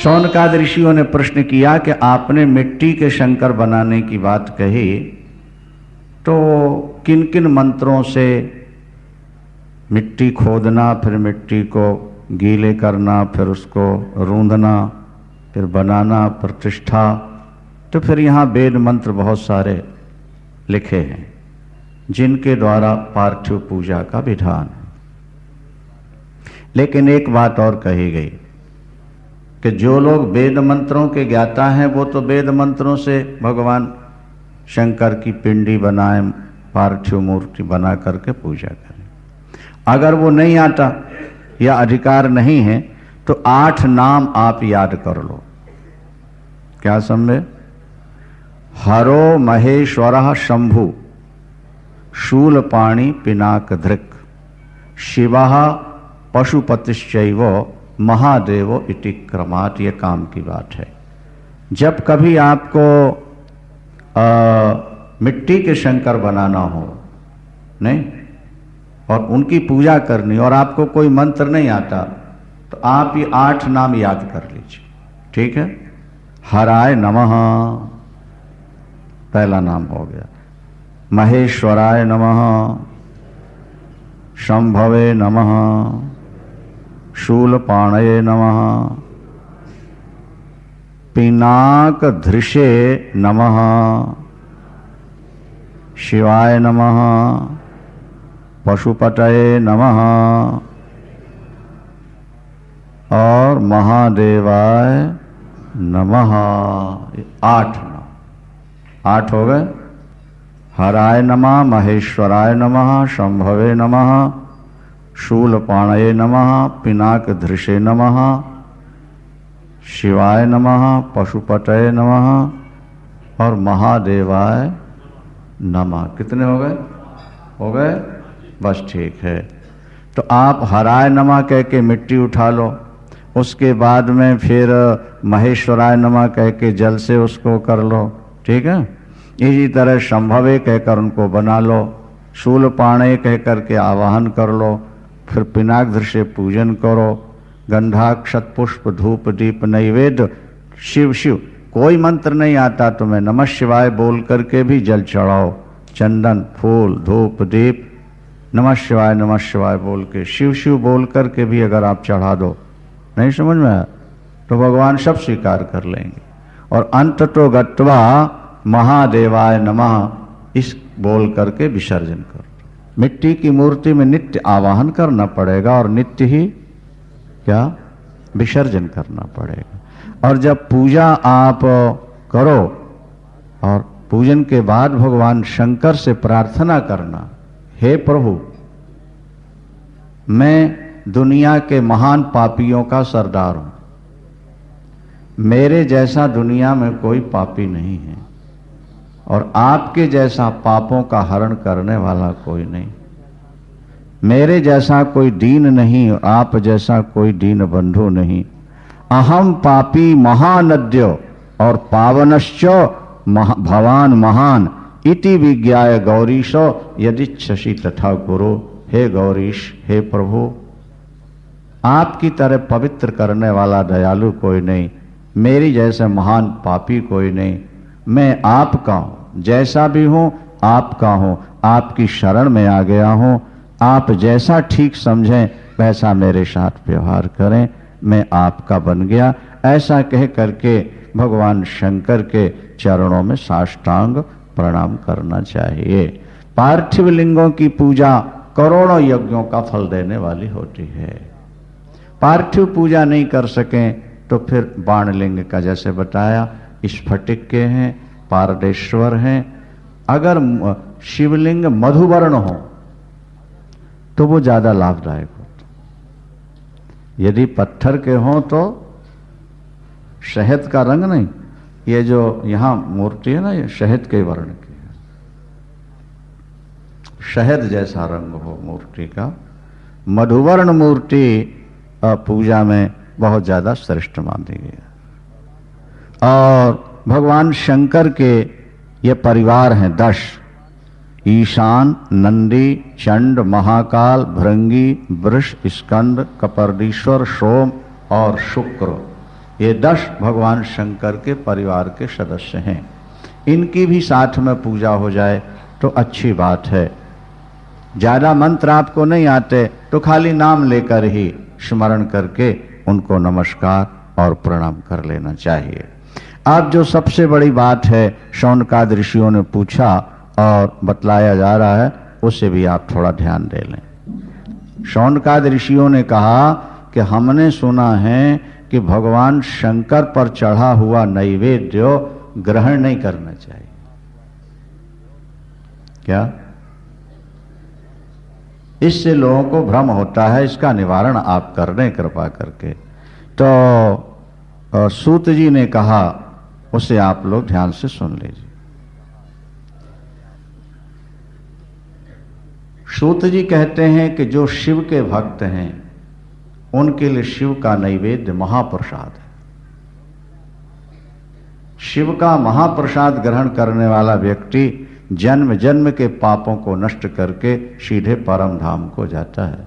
शौनकादि ऋषियों ने प्रश्न किया कि आपने मिट्टी के शंकर बनाने की बात कही, तो किन किन मंत्रों से मिट्टी खोदना, फिर मिट्टी को गीले करना, फिर उसको रूंधना, फिर बनाना, प्रतिष्ठा, तो फिर यहाँ वेद मंत्र बहुत सारे लिखे हैं जिनके द्वारा पार्थिव पूजा का विधान है। लेकिन एक बात और कही गई कि जो लोग वेद मंत्रों के ज्ञाता हैं वो तो वेद मंत्रों से भगवान शंकर की पिंडी बनाए, पार्थिव मूर्ति बना करके पूजा करें। अगर वो नहीं आता या अधिकार नहीं है तो 8 नाम आप याद कर लो। क्या समझे? हरो महेश्वर शंभु शूलपाणि पिनाक धृक शिवः पशुपतिश्चैव महादेवो इति क्रमात्। ये काम की बात है। जब कभी आपको मिट्टी के शंकर बनाना हो नहीं और उनकी पूजा करनी और आपको कोई मंत्र नहीं आता तो आप ये 8 नाम याद कर लीजिए, ठीक है? हराय नमः पहला नाम हो गया, महेश्वराय नमः, शंभवे नमः, शूलपाणये नमः, पिनाक धृषे नमः, शिवाय नमः, पशुपतये नमः और महादेवाय नमः। 8 नाम, 8 हो गए। हराय नमः, महेश्वराय नमः, शंभवे नमः, शूलपाणये नमः, पिनाक धृषे नमः, शिवाय नमः, पशुपतये नमः और महादेवाय नमः। कितने हो गए? हो गए? बस ठीक है। तो आप हराय नमः कह के मिट्टी उठा लो, उसके बाद में फिर महेश्वराय नमः कह के जल से उसको कर लो, ठीक है? इसी तरह शंभवे कहकर उनको बना लो, शूलपाणय कह करके आवाहन कर लो, फिर पिनाक से पूजन करो, गंधाक्षत पुष्प धूप दीप नैवेद्य शिव शिव। कोई मंत्र नहीं आता तो मैं नमः शिवाय बोल करके भी जल चढ़ाओ, चंदन फूल धूप दीप नमः शिवाय बोल के, शिव शिव बोल करके भी अगर आप चढ़ा दो, नहीं समझ में आया तो भगवान सब स्वीकार कर लेंगे। और अंत तो गत्वा महादेवाय नमः इस बोल करके विसर्जन कर। मिट्टी की मूर्ति में नित्य आवाहन करना पड़ेगा और नित्य ही क्या विसर्जन करना पड़ेगा। और जब पूजा आप करो और पूजन के बाद भगवान शंकर से प्रार्थना करना, हे प्रभु मैं दुनिया के महान पापियों का सरदार हूं, मेरे जैसा दुनिया में कोई पापी नहीं है और आपके जैसा पापों का हरण करने वाला कोई नहीं, मेरे जैसा कोई दीन नहीं और आप जैसा कोई दीन बंधु नहीं। अहम पापी महानद्य और पावनश्च भवान महान इति विज्ञाय गौरीशो यदिच्छसि तथा गुरु। हे गौरीश, हे प्रभु, आपकी तरह पवित्र करने वाला दयालु कोई नहीं, मेरी जैसे महान पापी कोई नहीं। मैं आपका हूं, जैसा भी हूं आपका हूं, आपकी शरण में आ गया हूं। आप जैसा ठीक समझें वैसा मेरे साथ व्यवहार करें, मैं आपका बन गया। ऐसा कह करके भगवान शंकर के चरणों में साष्टांग प्रणाम करना चाहिए। पार्थिव लिंगों की पूजा करोड़ों यज्ञों का फल देने वाली होती है। पार्थिव पूजा नहीं कर सकें तो फिर बाणलिंग का जैसे बताया स्फटिक के हैं, पारदेश्वर हैं। अगर शिवलिंग मधुवर्ण हो तो वो ज्यादा लाभदायक होता। यदि पत्थर के हों तो शहद का रंग नहीं, ये जो यहां मूर्ति है ना, ये शहद के वर्ण की है, शहद जैसा रंग हो मूर्ति का। मधुवर्ण मूर्ति पूजा में बहुत ज्यादा श्रेष्ठ मानी गई है। और भगवान शंकर के ये परिवार हैं 10, ईशान, नंदी, चंड, महाकाल, भृंगी, वृष, स्कंद, कपर्दीश्वर, सोम और शुक्र। ये 10 भगवान शंकर के परिवार के सदस्य हैं। इनकी भी साथ में पूजा हो जाए तो अच्छी बात है। ज़्यादा मंत्र आपको नहीं आते तो खाली नाम लेकर ही स्मरण करके उनको नमस्कार और प्रणाम कर लेना चाहिए। अब जो सबसे बड़ी बात है शौनकादि ऋषियों ने पूछा और बतलाया जा रहा है, उसे भी आप थोड़ा ध्यान दे लें। शौनकादि ऋषियों ने कहा कि हमने सुना है कि भगवान शंकर पर चढ़ा हुआ नैवेद्य ग्रहण नहीं करना चाहिए। क्या? इससे लोगों को भ्रम होता है, इसका निवारण आप कर दें कृपा करके। तो सूत जी ने कहा, उसे आप लोग ध्यान से सुन लीजिए। सूत जी कहते हैं कि जो शिव के भक्त हैं उनके लिए शिव का नैवेद्य महाप्रसाद है। शिव का महाप्रसाद ग्रहण करने वाला व्यक्ति जन्म जन्म के पापों को नष्ट करके सीधे परम धाम को जाता है।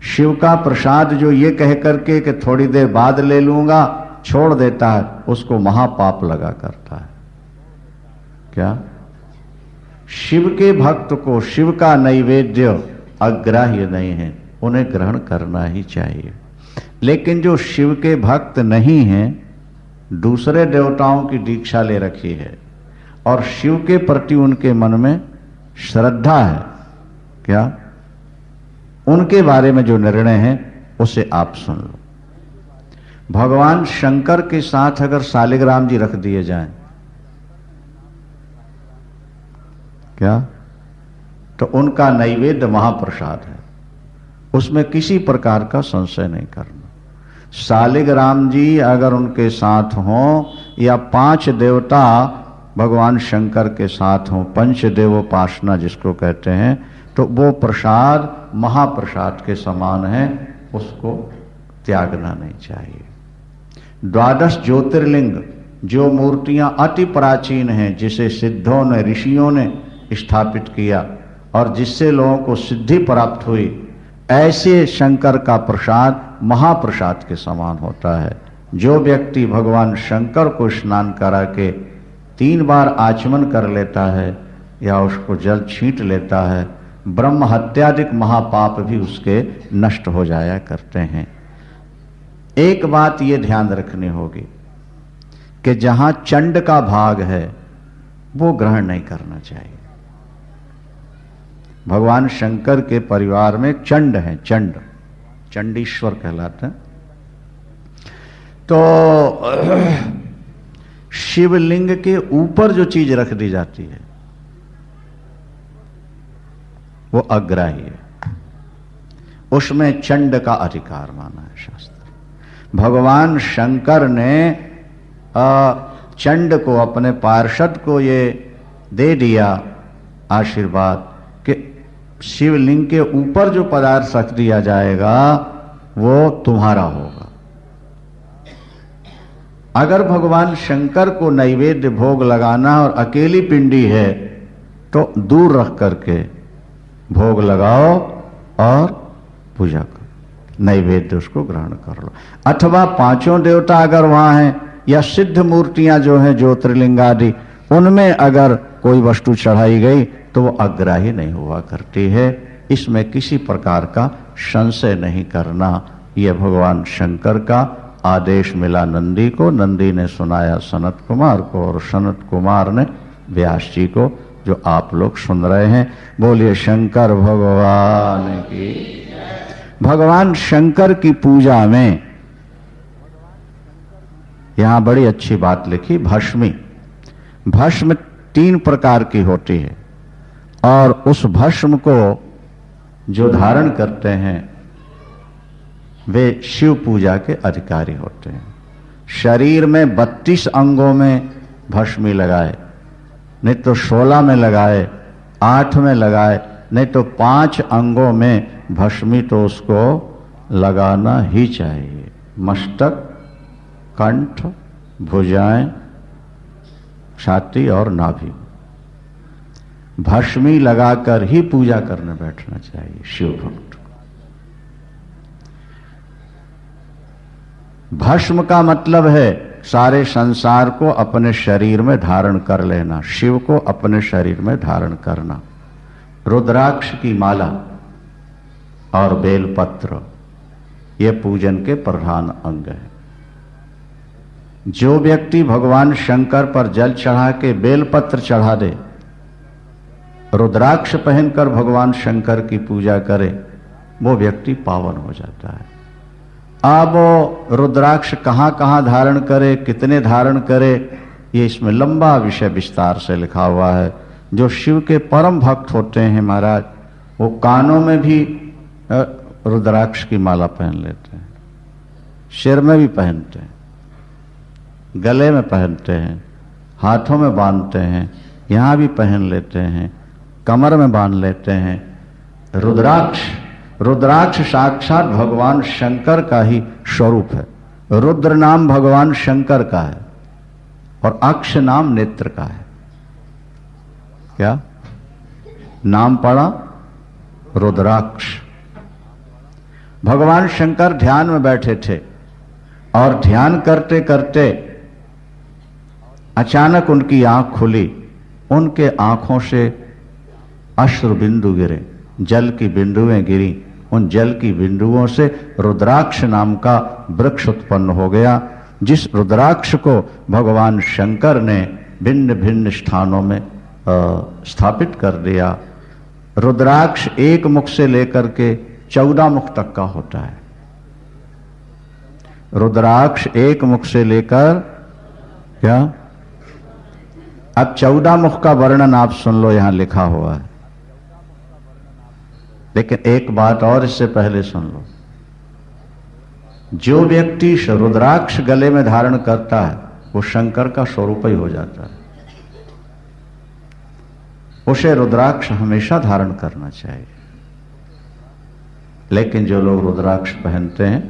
शिव का प्रसाद जो ये कह करके कि थोड़ी देर बाद ले लूंगा छोड़ देता है, उसको महापाप लगा करता है। क्या? शिव के भक्त को शिव का नैवेद्य अग्राह्य नहीं है, उन्हें ग्रहण करना ही चाहिए। लेकिन जो शिव के भक्त नहीं हैं, दूसरे देवताओं की दीक्षा ले रखी है और शिव के प्रति उनके मन में श्रद्धा है, क्या? उनके बारे में जो निर्णय है उसे आप सुन लो। भगवान शंकर के साथ अगर शालिग्राम जी रख दिए जाएं, क्या? तो उनका नैवेद्य महाप्रसाद है, उसमें किसी प्रकार का संशय नहीं करना। शालिग्राम जी अगर उनके साथ हों या 5 देवता भगवान शंकर के साथ हों, पंचदेवोपासना जिसको कहते हैं, तो वो प्रसाद महाप्रसाद के समान है, उसको त्यागना नहीं चाहिए। 12 ज्योतिर्लिंग जो मूर्तियां अति प्राचीन हैं, जिसे सिद्धों ने ऋषियों ने स्थापित किया और जिससे लोगों को सिद्धि प्राप्त हुई, ऐसे शंकर का प्रसाद महाप्रसाद के समान होता है। जो व्यक्ति भगवान शंकर को स्नान करा के 3 बार आचमन कर लेता है या उसको जल छींट लेता है, ब्रह्म हत्यादिक महापाप भी उसके नष्ट हो जाया करते हैं। एक बात ये ध्यान रखनी होगी कि जहां चंड का भाग है वो ग्रहण नहीं करना चाहिए। भगवान शंकर के परिवार में चंड है, चंड चंडीश्वर कहलाते हैं। तो शिवलिंग के ऊपर जो चीज रख दी जाती है वो अग्राह्य है, उसमें चंड का अधिकार माना है शास्त्र। भगवान शंकर ने चंड को, अपने पार्षद को ये दे दिया आशीर्वाद कि शिवलिंग के ऊपर जो पदार्थ रख दिया जाएगा वो तुम्हारा होगा। अगर भगवान शंकर को नैवेद्य भोग लगाना और अकेली पिंडी है तो दूर रख करके भोग लगाओ और पूजा करो, नैवेद्य उसको ग्रहण कर लो। अथवा 5 देवता अगर वहां हैं या सिद्ध मूर्तियां जो हैं ज्योतिर्लिंग आदि, उनमें अगर कोई वस्तु चढ़ाई गई तो वो अग्राह्य नहीं हुआ करती है। इसमें किसी प्रकार का संशय नहीं करना। यह भगवान शंकर का आदेश मिला नंदी को, नंदी ने सुनाया सनत कुमार को और सनत कुमार ने व्यास जी को, जो आप लोग सुन रहे हैं। बोलिए शंकर भगवान की। भगवान शंकर की पूजा में यहां बड़ी अच्छी बात लिखी, भस्मी। भस्म 3 प्रकार की होती है और उस भस्म को जो धारण करते हैं वे शिव पूजा के अधिकारी होते हैं। शरीर में 32 अंगों में भस्मी लगाए, नहीं तो 16 में लगाए, 8 में लगाए, नहीं तो 5 अंगों में भस्मी तो उसको लगाना ही चाहिए। मस्तक, कंठ, भुजाएं, छाती और नाभि, भस्मी लगाकर ही पूजा करने बैठना चाहिए शिव भक्त को। भस्म का मतलब है सारे संसार को अपने शरीर में धारण कर लेना, शिव को अपने शरीर में धारण करना। रुद्राक्ष की माला और बेलपत्र ये पूजन के प्रधान अंग है। जो व्यक्ति भगवान शंकर पर जल चढ़ा के बेलपत्र चढ़ा दे, रुद्राक्ष पहनकर भगवान शंकर की पूजा करे, वो व्यक्ति पावन हो जाता है। अब रुद्राक्ष कहां कहां धारण करे, कितने धारण करे, ये इसमें लंबा विषय विस्तार से लिखा हुआ है। जो शिव के परम भक्त होते हैं महाराज, वो कानों में भी रुद्राक्ष की माला पहन लेते हैं, सिर में भी पहनते हैं, गले में पहनते हैं, हाथों में बांधते हैं, यहां भी पहन लेते हैं, कमर में बांध लेते हैं। रुद्राक्ष साक्षात भगवान शंकर का ही स्वरूप है। रुद्र नाम भगवान शंकर का है और अक्ष नाम नेत्र का है। क्या नाम पड़ा? रुद्राक्ष। भगवान शंकर ध्यान में बैठे थे और ध्यान करते करते अचानक उनकी आंख खुली। उनके आंखों से अश्रु बिंदु गिरे, जल की बिंदुएं गिरी। उन जल की बिंदुओं से रुद्राक्ष नाम का वृक्ष उत्पन्न हो गया, जिस रुद्राक्ष को भगवान शंकर ने भिन्न भिन्न स्थानों में स्थापित कर दिया। रुद्राक्ष एक मुख से लेकर के 14 मुख तक का होता है। रुद्राक्ष एक मुख से लेकर क्या, अब 14 मुख का वर्णन आप सुन लो, यहां लिखा हुआ है। लेकिन एक बात और इससे पहले सुन लो। जो व्यक्ति रुद्राक्ष गले में धारण करता है वो शंकर का स्वरूप ही हो जाता है। उसे रुद्राक्ष हमेशा धारण करना चाहिए। लेकिन जो लोग रुद्राक्ष पहनते हैं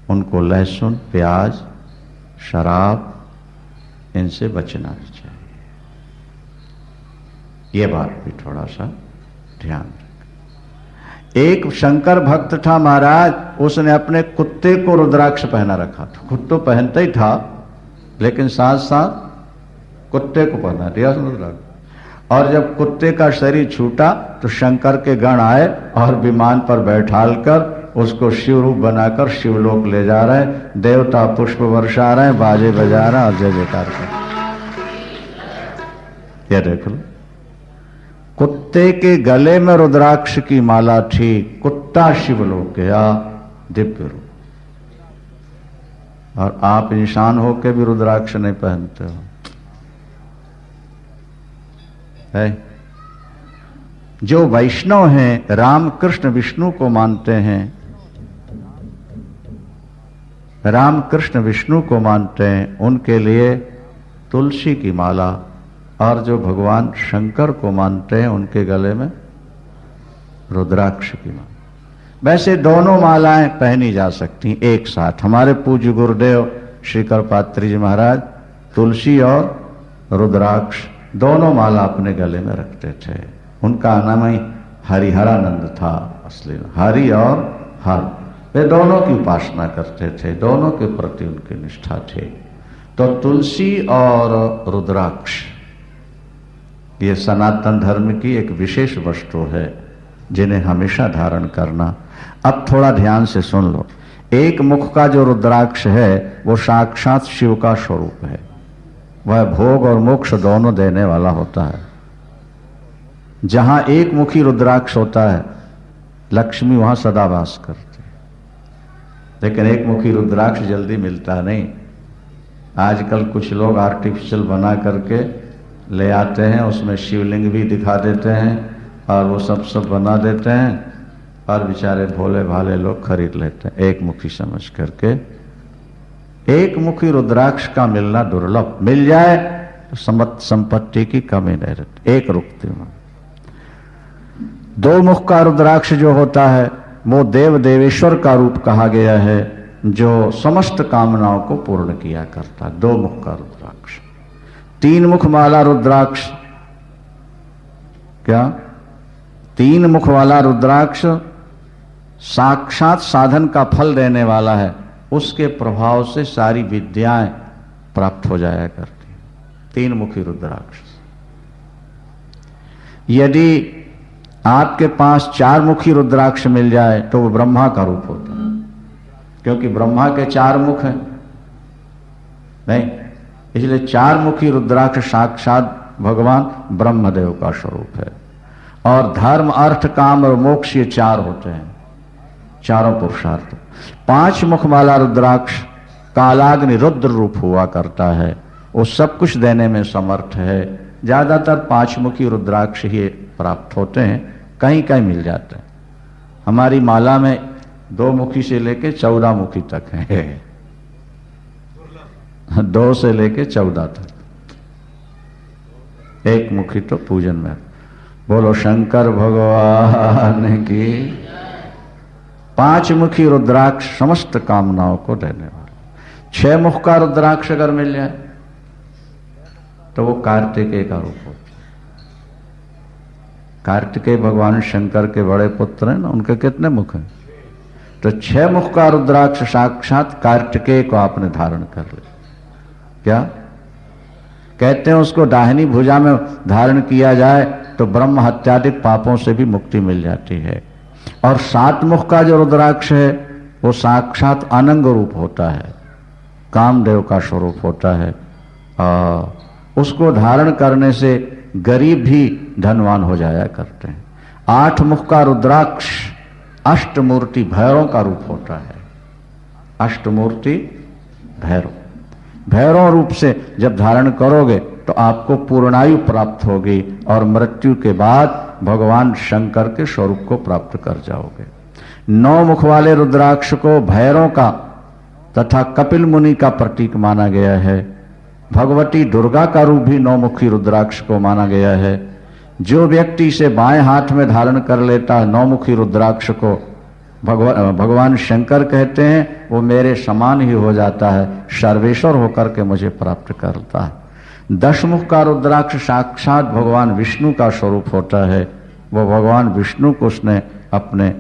उनको लहसुन, प्याज, शराब इनसे बचना चाहिए। ये बात भी थोड़ा सा ध्यान रखें। एक शंकर भक्त था महाराज, उसने अपने कुत्ते को रुद्राक्ष पहना रखा था। खुद तो पहनता ही था, लेकिन साथ साथ कुत्ते को पहना दिया रुद्राक्ष। और जब कुत्ते का शरीर छूटा तो शंकर के गण आए और विमान पर बैठालकर उसको शिव रूप बनाकर शिवलोक ले जा रहे हैं। देवता पुष्प वर्षा रहे हैं, बाजे बजा रहे हैं और जय जयकार कर। यह देख लो, कुत्ते के गले में रुद्राक्ष की माला थी। कुत्ता शिवलोक गया, दिव्य रूप। और आप इंसान होकर भी रुद्राक्ष नहीं पहनते हो है। जो वैष्णव हैं, राम कृष्ण विष्णु को मानते हैं, राम कृष्ण विष्णु को मानते हैं, उनके लिए तुलसी की माला, और जो भगवान शंकर को मानते हैं उनके गले में रुद्राक्ष की माला। वैसे दोनों मालाएं पहनी जा सकती एक साथ। हमारे पूज्य गुरुदेव श्री कृपात्री जी महाराज तुलसी और रुद्राक्ष दोनों माला अपने गले में रखते थे। उनका नाम ही हरिहरानंद था। असली हरि और हर, वे दोनों की उपासना करते थे, दोनों के प्रति उनकी निष्ठा थे। तो तुलसी और रुद्राक्ष ये सनातन धर्म की एक विशेष वस्तु है जिन्हें हमेशा धारण करना। अब थोड़ा ध्यान से सुन लो। एक मुख का जो रुद्राक्ष है वो साक्षात शिव का स्वरूप है। वह भोग और मोक्ष दोनों देने वाला होता है। जहां एक मुखी रुद्राक्ष होता है, लक्ष्मी वहां सदा वास करती है। लेकिन एक मुखी रुद्राक्ष जल्दी मिलता नहीं। आजकल कुछ लोग आर्टिफिशियल बना करके ले आते हैं, उसमें शिवलिंग भी दिखा देते हैं और वो सब बना देते हैं, और बेचारे भोले भाले लोग खरीद लेते हैं एक मुखी समझ करके। एक मुखी रुद्राक्ष का मिलना दुर्लभ। मिल जाए तो संपत्ति की कमी नहीं रहती। एक रुकती में दो मुख का रुद्राक्ष जो होता है वो देव देवेश्वर का रूप कहा गया है, जो समस्त कामनाओं को पूर्ण किया करता। दो मुख का रुद्राक्ष। तीन मुख वाला रुद्राक्ष, क्या तीन मुख वाला रुद्राक्ष साक्षात साधन का फल देने वाला है। उसके प्रभाव से सारी विद्याएं प्राप्त हो जाया करती हैं। 3 मुखी रुद्राक्ष। यदि आपके पास 4 मुखी रुद्राक्ष मिल जाए तो वो ब्रह्मा का रूप होता है, क्योंकि ब्रह्मा के 4 मुख हैं नहीं, इसलिए 4 मुखी रुद्राक्ष साक्षात भगवान ब्रह्मदेव का स्वरूप है। और धर्म, अर्थ, काम और मोक्ष, ये 4 होते हैं, चारों पुरुषार्थ। 5 मुख वाला रुद्राक्ष कालाग्नि रुद्र रूप हुआ करता है, वो सब कुछ देने में समर्थ है। ज्यादातर 5 मुखी रुद्राक्ष ही प्राप्त होते हैं, कहीं कहीं मिल जाते हैं। हमारी माला में 2 मुखी से लेके 14 मुखी तक है, 2 से लेके 14 तक। 1 मुखी तो पूजन में। बोलो शंकर भगवान की। 5 मुखी रुद्राक्ष समस्त कामनाओं को देने वाला। 6 मुख का रुद्राक्ष अगर मिल जाए तो वो कार्तिकेय का रूप होता है। कार्तिकेय भगवान शंकर के बड़े पुत्र हैं ना, उनके कितने मुख हैं? तो 6 मुख का रुद्राक्ष साक्षात कार्तिकेय को आपने धारण कर लिया। क्या कहते हैं? उसको दाहिनी भुजा में धारण किया जाए तो ब्रह्म हत्यादिक पापों से भी मुक्ति मिल जाती है। और 7 मुख का जो रुद्राक्ष है वो साक्षात अनंग रूप होता है, कामदेव का स्वरूप होता है। उसको धारण करने से गरीब भी धनवान हो जाया करते हैं। 8 मुख का रुद्राक्ष अष्टमूर्ति भैरव का रूप होता है। अष्टमूर्ति भैरव, भैरव रूप से जब धारण करोगे तो आपको पूर्णायु प्राप्त होगी और मृत्यु के बाद भगवान शंकर के स्वरूप को प्राप्त कर जाओगे। 9 मुख वाले रुद्राक्ष को भैरव का तथा कपिल मुनि का प्रतीक माना गया है। भगवती दुर्गा का रूप भी 9 मुखी रुद्राक्ष को माना गया है। जो व्यक्ति इसे बाएं हाथ में धारण कर लेता है 9 मुखी रुद्राक्ष को, भगवान शंकर कहते हैं वो मेरे समान ही हो जाता है, सर्वेश्वर होकर के मुझे प्राप्त करता है। 10 मुख का रुद्राक्ष साक्षात भगवान विष्णु का स्वरूप होता है। वो भगवान विष्णु को उसने अपने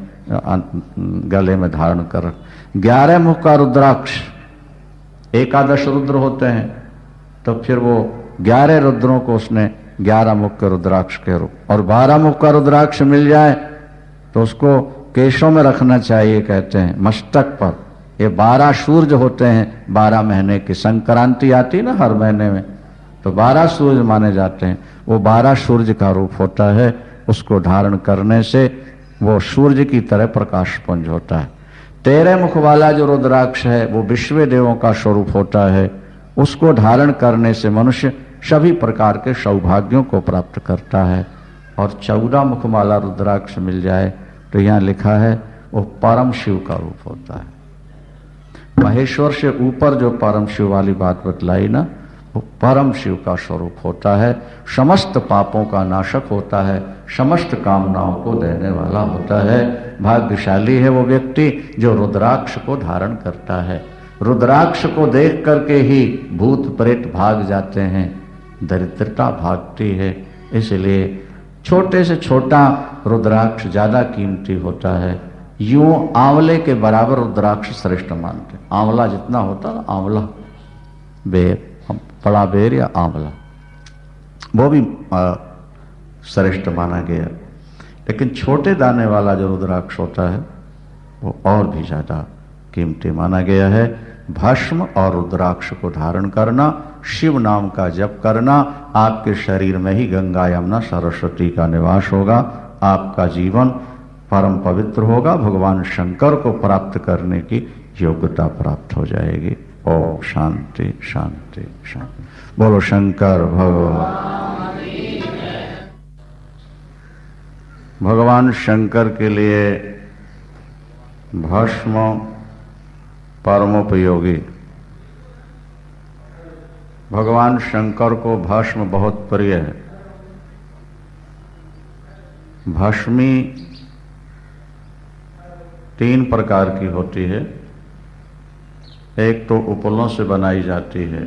गले में धारण कर। 11 मुख का रुद्राक्ष, 11 रुद्र होते हैं, तो फिर वो 11 रुद्रों को उसने 11 मुख के रुद्राक्ष के रूप। और 12 मुख का रुद्राक्ष मिल जाए तो उसको केशों में रखना चाहिए, कहते हैं मस्तक पर। ये 12 सूरज होते हैं 12 महीने की। संक्रांति आती ना हर महीने में, तो 12 सूरज माने जाते हैं। वो 12 सूरज का रूप होता है। उसको धारण करने से वो सूर्य की तरह प्रकाश पुंज होता है। 13 मुख वाला जो रुद्राक्ष है वो विश्व देवों का स्वरूप होता है। उसको धारण करने से मनुष्य सभी प्रकार के सौभाग्यों को प्राप्त करता है। और 14 मुख वाला रुद्राक्ष मिल जाए तो यहाँ लिखा है वो परम शिव का रूप होता है। महेश्वर से ऊपर जो परम शिव वाली बात बतलाई ना, वो परम शिव का स्वरूप होता है। समस्त पापों का नाशक होता है, समस्त कामनाओं को देने वाला होता है। भाग्यशाली है वो व्यक्ति जो रुद्राक्ष को धारण करता है। रुद्राक्ष को देख करके ही भूत प्रेत भाग जाते हैं, दरिद्रता भागती है। इसलिए छोटे से छोटा रुद्राक्ष ज्यादा कीमती होता है। यूं आंवले के बराबर रुद्राक्ष श्रेष्ठ मानते। आंवला जितना होता है, आंवला बेर, बड़ा बेर या आंवला, वो भी श्रेष्ठ माना गया। लेकिन छोटे दाने वाला जो रुद्राक्ष होता है वो और भी ज्यादा कीमती माना गया है। भस्म और रुद्राक्ष को धारण करना, शिव नाम का जप करना, आपके शरीर में ही गंगा यमुना सरस्वती का निवास होगा। आपका जीवन परम पवित्र होगा, भगवान शंकर को प्राप्त करने की योग्यता प्राप्त हो जाएगी। ओम शांति शांति शांति। बोलो शंकर भगवान। भगवान शंकर के लिए भस्म परमोपयोगी। भगवान शंकर को भस्म बहुत प्रिय है। भस्मी 3 प्रकार की होती है। एक तो उपलों से बनाई जाती है,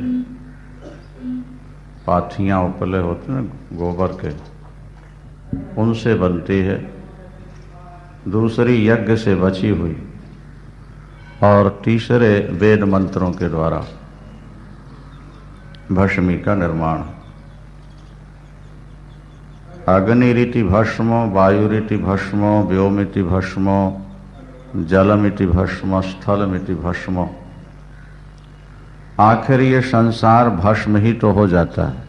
पाथियां उपले होते हैं गोबर के, उनसे बनती है। दूसरी यज्ञ से बची हुई, और तीसरे वेद मंत्रों के द्वारा भस्मी का निर्माण। अग्निरिति भस्मो, वायुरिति भस्मो, व्योमिति भस्मो, जलमिति भस्म, स्थलमिति भस्मो। आखिर ये संसार भस्म ही तो हो जाता है।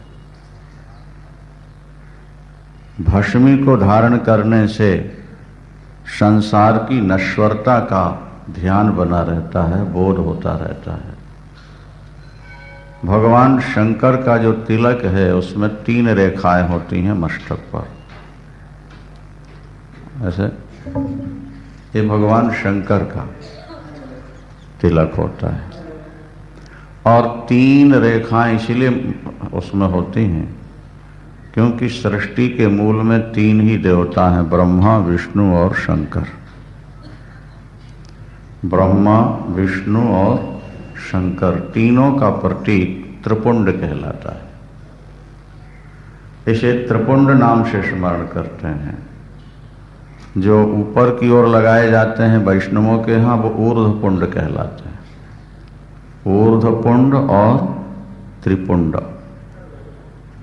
भस्मी को धारण करने से संसार की नश्वरता का ध्यान बना रहता है, बोध होता रहता है। भगवान शंकर का जो तिलक है उसमें 3 रेखाएं होती हैं मस्तक पर। ऐसे ये भगवान शंकर का तिलक होता है और 3 रेखाएं इसलिए उसमें होती हैं क्योंकि सृष्टि के मूल में 3 ही देवता हैं, ब्रह्मा, विष्णु और शंकर। ब्रह्मा, विष्णु और शंकर, तीनों का प्रतीक त्रिपुंड कहलाता है। इसे त्रिपुंड नाम से स्मरण करते हैं। जो ऊपर की ओर लगाए जाते हैं वैष्णवों के यहाँ, वो ऊर्ध्वपुंड कहलाते हैं। ऊर्ध्वपुंड और त्रिपुंड।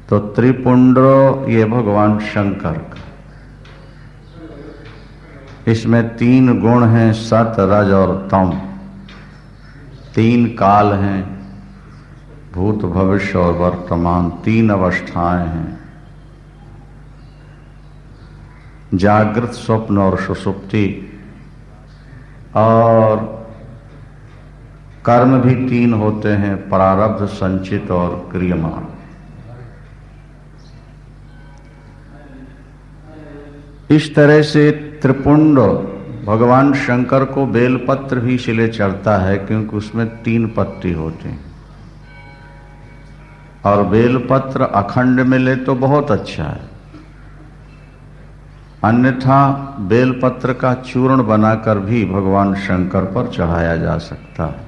तो त्रिपुंड ये भगवान शंकर का। इसमें 3 गुण हैं, सत, रज और तम। 3 काल हैं, भूत, भविष्य और वर्तमान। 3 अवस्थाएं हैं, जागृत, स्वप्न और सुषुप्ति। और कर्म भी 3 होते हैं, प्रारब्ध, संचित और क्रियमाण। इस तरह से त्रिपुंड भगवान शंकर को बेलपत्र भी इसलिए चढ़ता है क्योंकि उसमें 3 पत्ती होती हैं और बेलपत्र अखंड मिले तो बहुत अच्छा है, अन्यथा बेलपत्र का चूर्ण बनाकर भी भगवान शंकर पर चढ़ाया जा सकता है।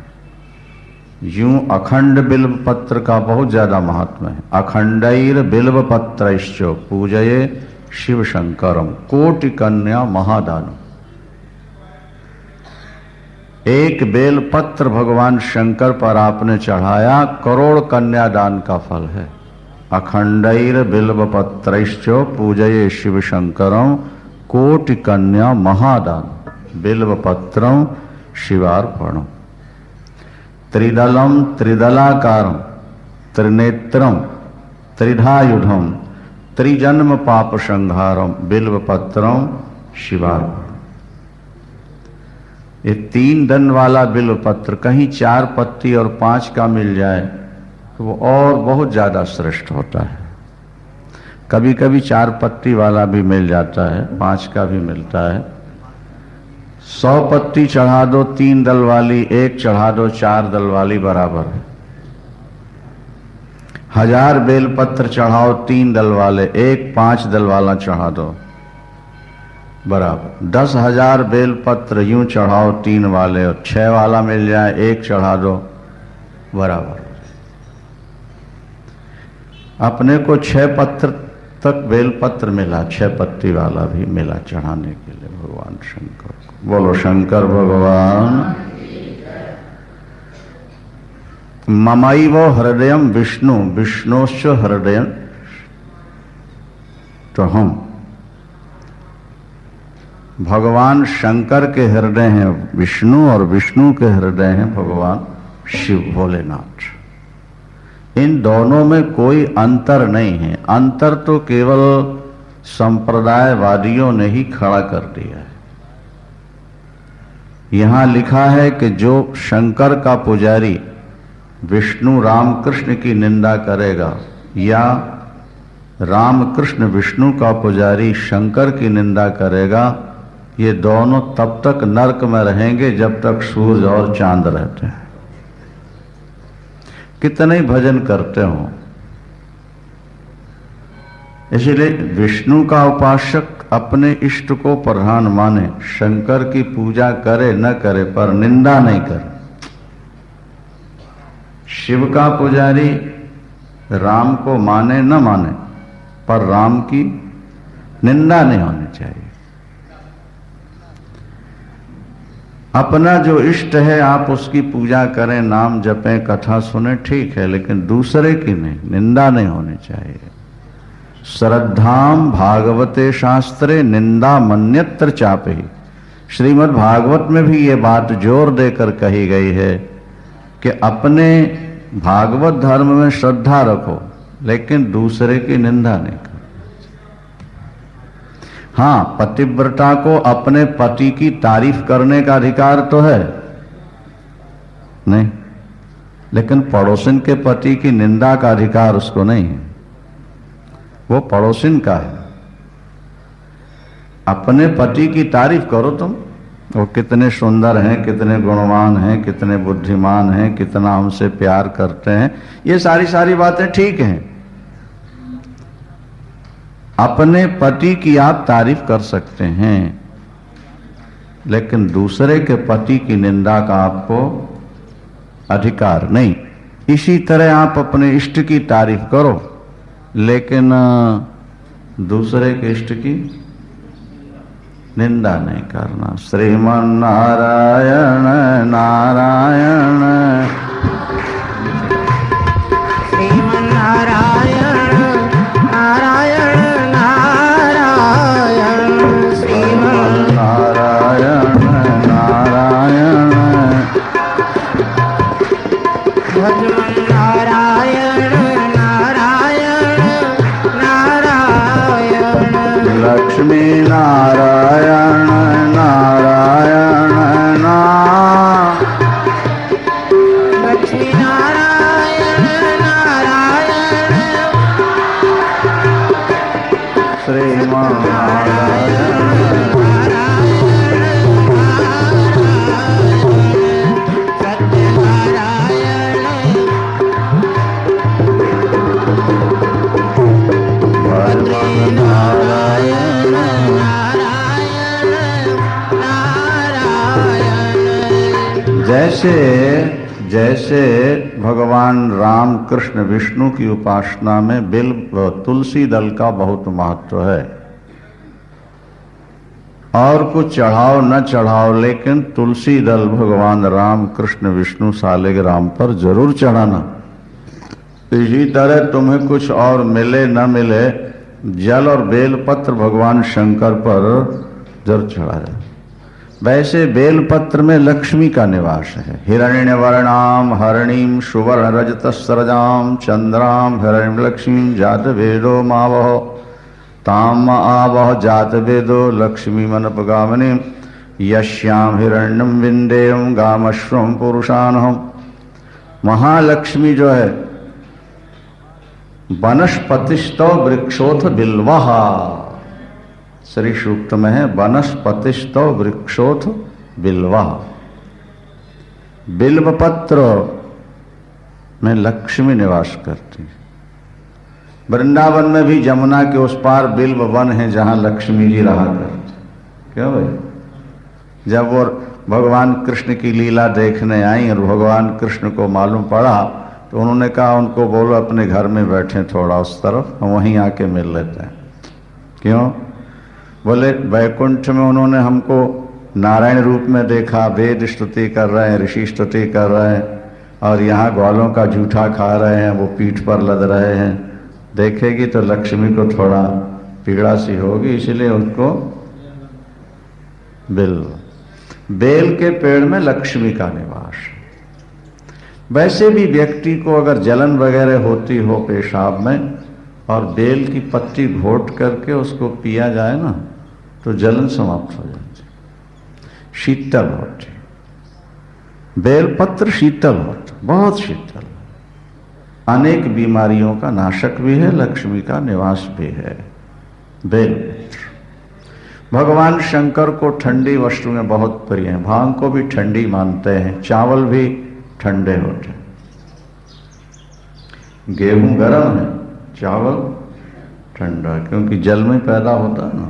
यूं अखंड बिल्व पत्र का बहुत ज्यादा महत्व है। अखंडैर बिल्व पत्रैश्च पूजये शिव शंकरम कोटि कन्या महादानम। एक बेलपत्र भगवान शंकर पर आपने चढ़ाया, करोड़ कन्यादान का फल है। अखंडैर बिल्व पत्रैश्च पूजये शिव शंकरम कोटि कन्या महादान। बिल्व पत्रम शिवार्पणम। त्रिदलम त्रिदलाकारम त्रिनेत्रम त्रिधायुधम त्रिजन्म पाप संहारम बिल्व पत्रम शिवार्पणम। ये 3 दन वाला बिल्व पत्र, कहीं 4 पत्ती और 5 का मिल जाए तो वो और बहुत ज्यादा श्रेष्ठ होता है। कभी कभी 4 पत्ती वाला भी मिल जाता है, 5 का भी मिलता है। 100 पत्ती चढ़ा दो 3 दल वाली, 1 चढ़ा दो 4 दल वाली, बराबर है। 1000 बेलपत्र चढ़ाओ 3 दल वाले, 1 5 दल वाला चढ़ा दो, बराबर। 10,000 बेलपत्र यूं चढ़ाओ 3 वाले और 6 वाला मिल जाए, 1 चढ़ा दो, बराबर। अपने को 6 पत्र तक बेलपत्र मिला, 6 पत्ती वाला भी मिला चढ़ाने के लिए भगवान शंकर को। बोलो शंकर भगवान। ममैव हृदयम विष्णु विष्णोश्च हृदयम। तो हम भगवान शंकर के हृदय हैं विष्णु और विष्णु के हृदय हैं भगवान शिव भोलेनाथ। इन दोनों में कोई अंतर नहीं है। अंतर तो केवल संप्रदायवादियों ने ही खड़ा कर दिया है। यहां लिखा है कि जो शंकर का पुजारी विष्णु रामकृष्ण की निंदा करेगा या रामकृष्ण विष्णु का पुजारी शंकर की निंदा करेगा, ये दोनों तब तक नरक में रहेंगे जब तक सूरज और चांद रहते हैं। कितने ही भजन करते हो। इसलिए विष्णु का उपासक अपने इष्ट को प्रधान माने, शंकर की पूजा करे न करे पर निंदा नहीं करे। शिव का पुजारी राम को माने न माने पर राम की निंदा नहीं होनी चाहिए। अपना जो इष्ट है आप उसकी पूजा करें, नाम जपें, कथा सुने, ठीक है, लेकिन दूसरे की नहीं, निंदा नहीं होनी चाहिए। श्रद्धाम भागवते शास्त्रे निंदा मन्यत्र चापहि। श्रीमद् भागवत में भी ये बात जोर देकर कही गई है कि अपने भागवत धर्म में श्रद्धा रखो, लेकिन दूसरे की निंदा नहीं करो। हां, पतिव्रता को अपने पति की तारीफ करने का अधिकार तो है नहीं, लेकिन पड़ोसिन के पति की निंदा का अधिकार उसको नहीं है, वो पड़ोसिन का है। अपने पति की तारीफ करो तुम, वो कितने सुंदर हैं, कितने गुणवान हैं, कितने बुद्धिमान हैं, कितना हमसे प्यार करते हैं, ये सारी बातें ठीक हैं। अपने पति की आप तारीफ कर सकते हैं, लेकिन दूसरे के पति की निंदा का आपको अधिकार नहीं। इसी तरह आप अपने इष्ट की तारीफ करो, लेकिन दूसरे के इष्ट की निंदा नहीं करना। श्रीमन नारायण नारायण श्रीमन नारायण नारायण नारायण श्रीमन नारायण नारायण भजमन नारायण नारायण नारायण लक्ष्मी नारायण नारायण लक्ष्मी नारायण नारायण श्रीमान नारायण जैसे जैसे भगवान राम कृष्ण विष्णु की उपासना में बिल्व तुलसी दल का बहुत महत्व है। और कुछ चढ़ाओ न चढ़ाओ, लेकिन तुलसी दल भगवान राम कृष्ण विष्णु सालिग्राम पर जरूर चढ़ाना। इसी तरह तुम्हें कुछ और मिले न मिले, जल और बेलपत्र भगवान शंकर पर जरूर चढ़ा जाए। वैसे बेलपत्र में लक्ष्मी का निवास है। हिरण्यवर्णाम हरणीम सुवर्ण रजतस्रजाम चंद्राम हिरण्य लक्ष्मी जात वेदो मावह ताम आवह जात वेदो लक्ष्मी मनपगामिनी यश्याम हिरण्यम विंदेयम गामश्वम पुरुषानहम। महालक्ष्मी जो है वनस्पतिस्तो वृक्षोथ बिल्वहा, श्री सूक्त में है वनस्पतिस्तो वृक्षोथ बिल्वा। बिल्व पत्र में लक्ष्मी निवास करती है। वृंदावन में भी जमुना के उस पार बिल्व वन है जहां लक्ष्मी जी रहा करते। क्यों भाई? जब वो भगवान कृष्ण की लीला देखने आई और भगवान कृष्ण को मालूम पड़ा, तो उन्होंने कहा उनको बोलो अपने घर में बैठे थोड़ा उस तरफ, हम वहीं आके मिल लेते हैं। क्यों? बोले वैकुंठ में उन्होंने हमको नारायण रूप में देखा, वेद स्तुति कर रहे हैं, ऋषि स्तुति कर रहे हैं, और यहाँ ग्वालों का जूठा खा रहे हैं, वो पीठ पर लद रहे हैं। देखेगी तो लक्ष्मी को थोड़ा पीड़ा सी होगी, इसलिए उनको बेल के पेड़ में लक्ष्मी का निवास। वैसे भी व्यक्ति को अगर जलन वगैरह होती हो पेशाब में, और बेल की पत्ती घोट करके उसको पिया जाए ना, तो जलन समाप्त हो जाती, शीतल होती। बेलपत्र शीतल होता, बहुत शीतल, अनेक बीमारियों का नाशक भी है, लक्ष्मी का निवास भी है बेलपत्र। भगवान शंकर को ठंडी वस्तुएं बहुत प्रिय हैं, भांग को भी ठंडी मानते हैं, चावल भी ठंडे होते हैं। गेहूं गर्म है, चावल ठंडा, क्योंकि जल में पैदा होता है ना।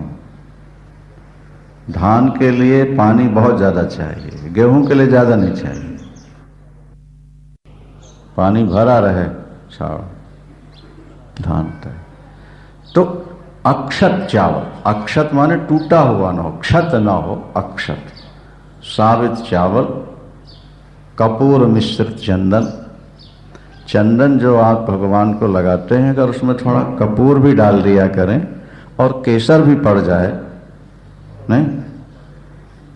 धान के लिए पानी बहुत ज्यादा चाहिए, गेहूं के लिए ज्यादा नहीं चाहिए, पानी भरा रहे चावल धान तक। तो अक्षत चावल, अक्षत माने टूटा हुआ ना हो, क्षत ना हो, अक्षत। साबित चावल, कपूर मिश्रित चंदन। चंदन जो आप भगवान को लगाते हैं, अगर उसमें थोड़ा कपूर भी डाल दिया करें और केसर भी पड़ जाए नहीं,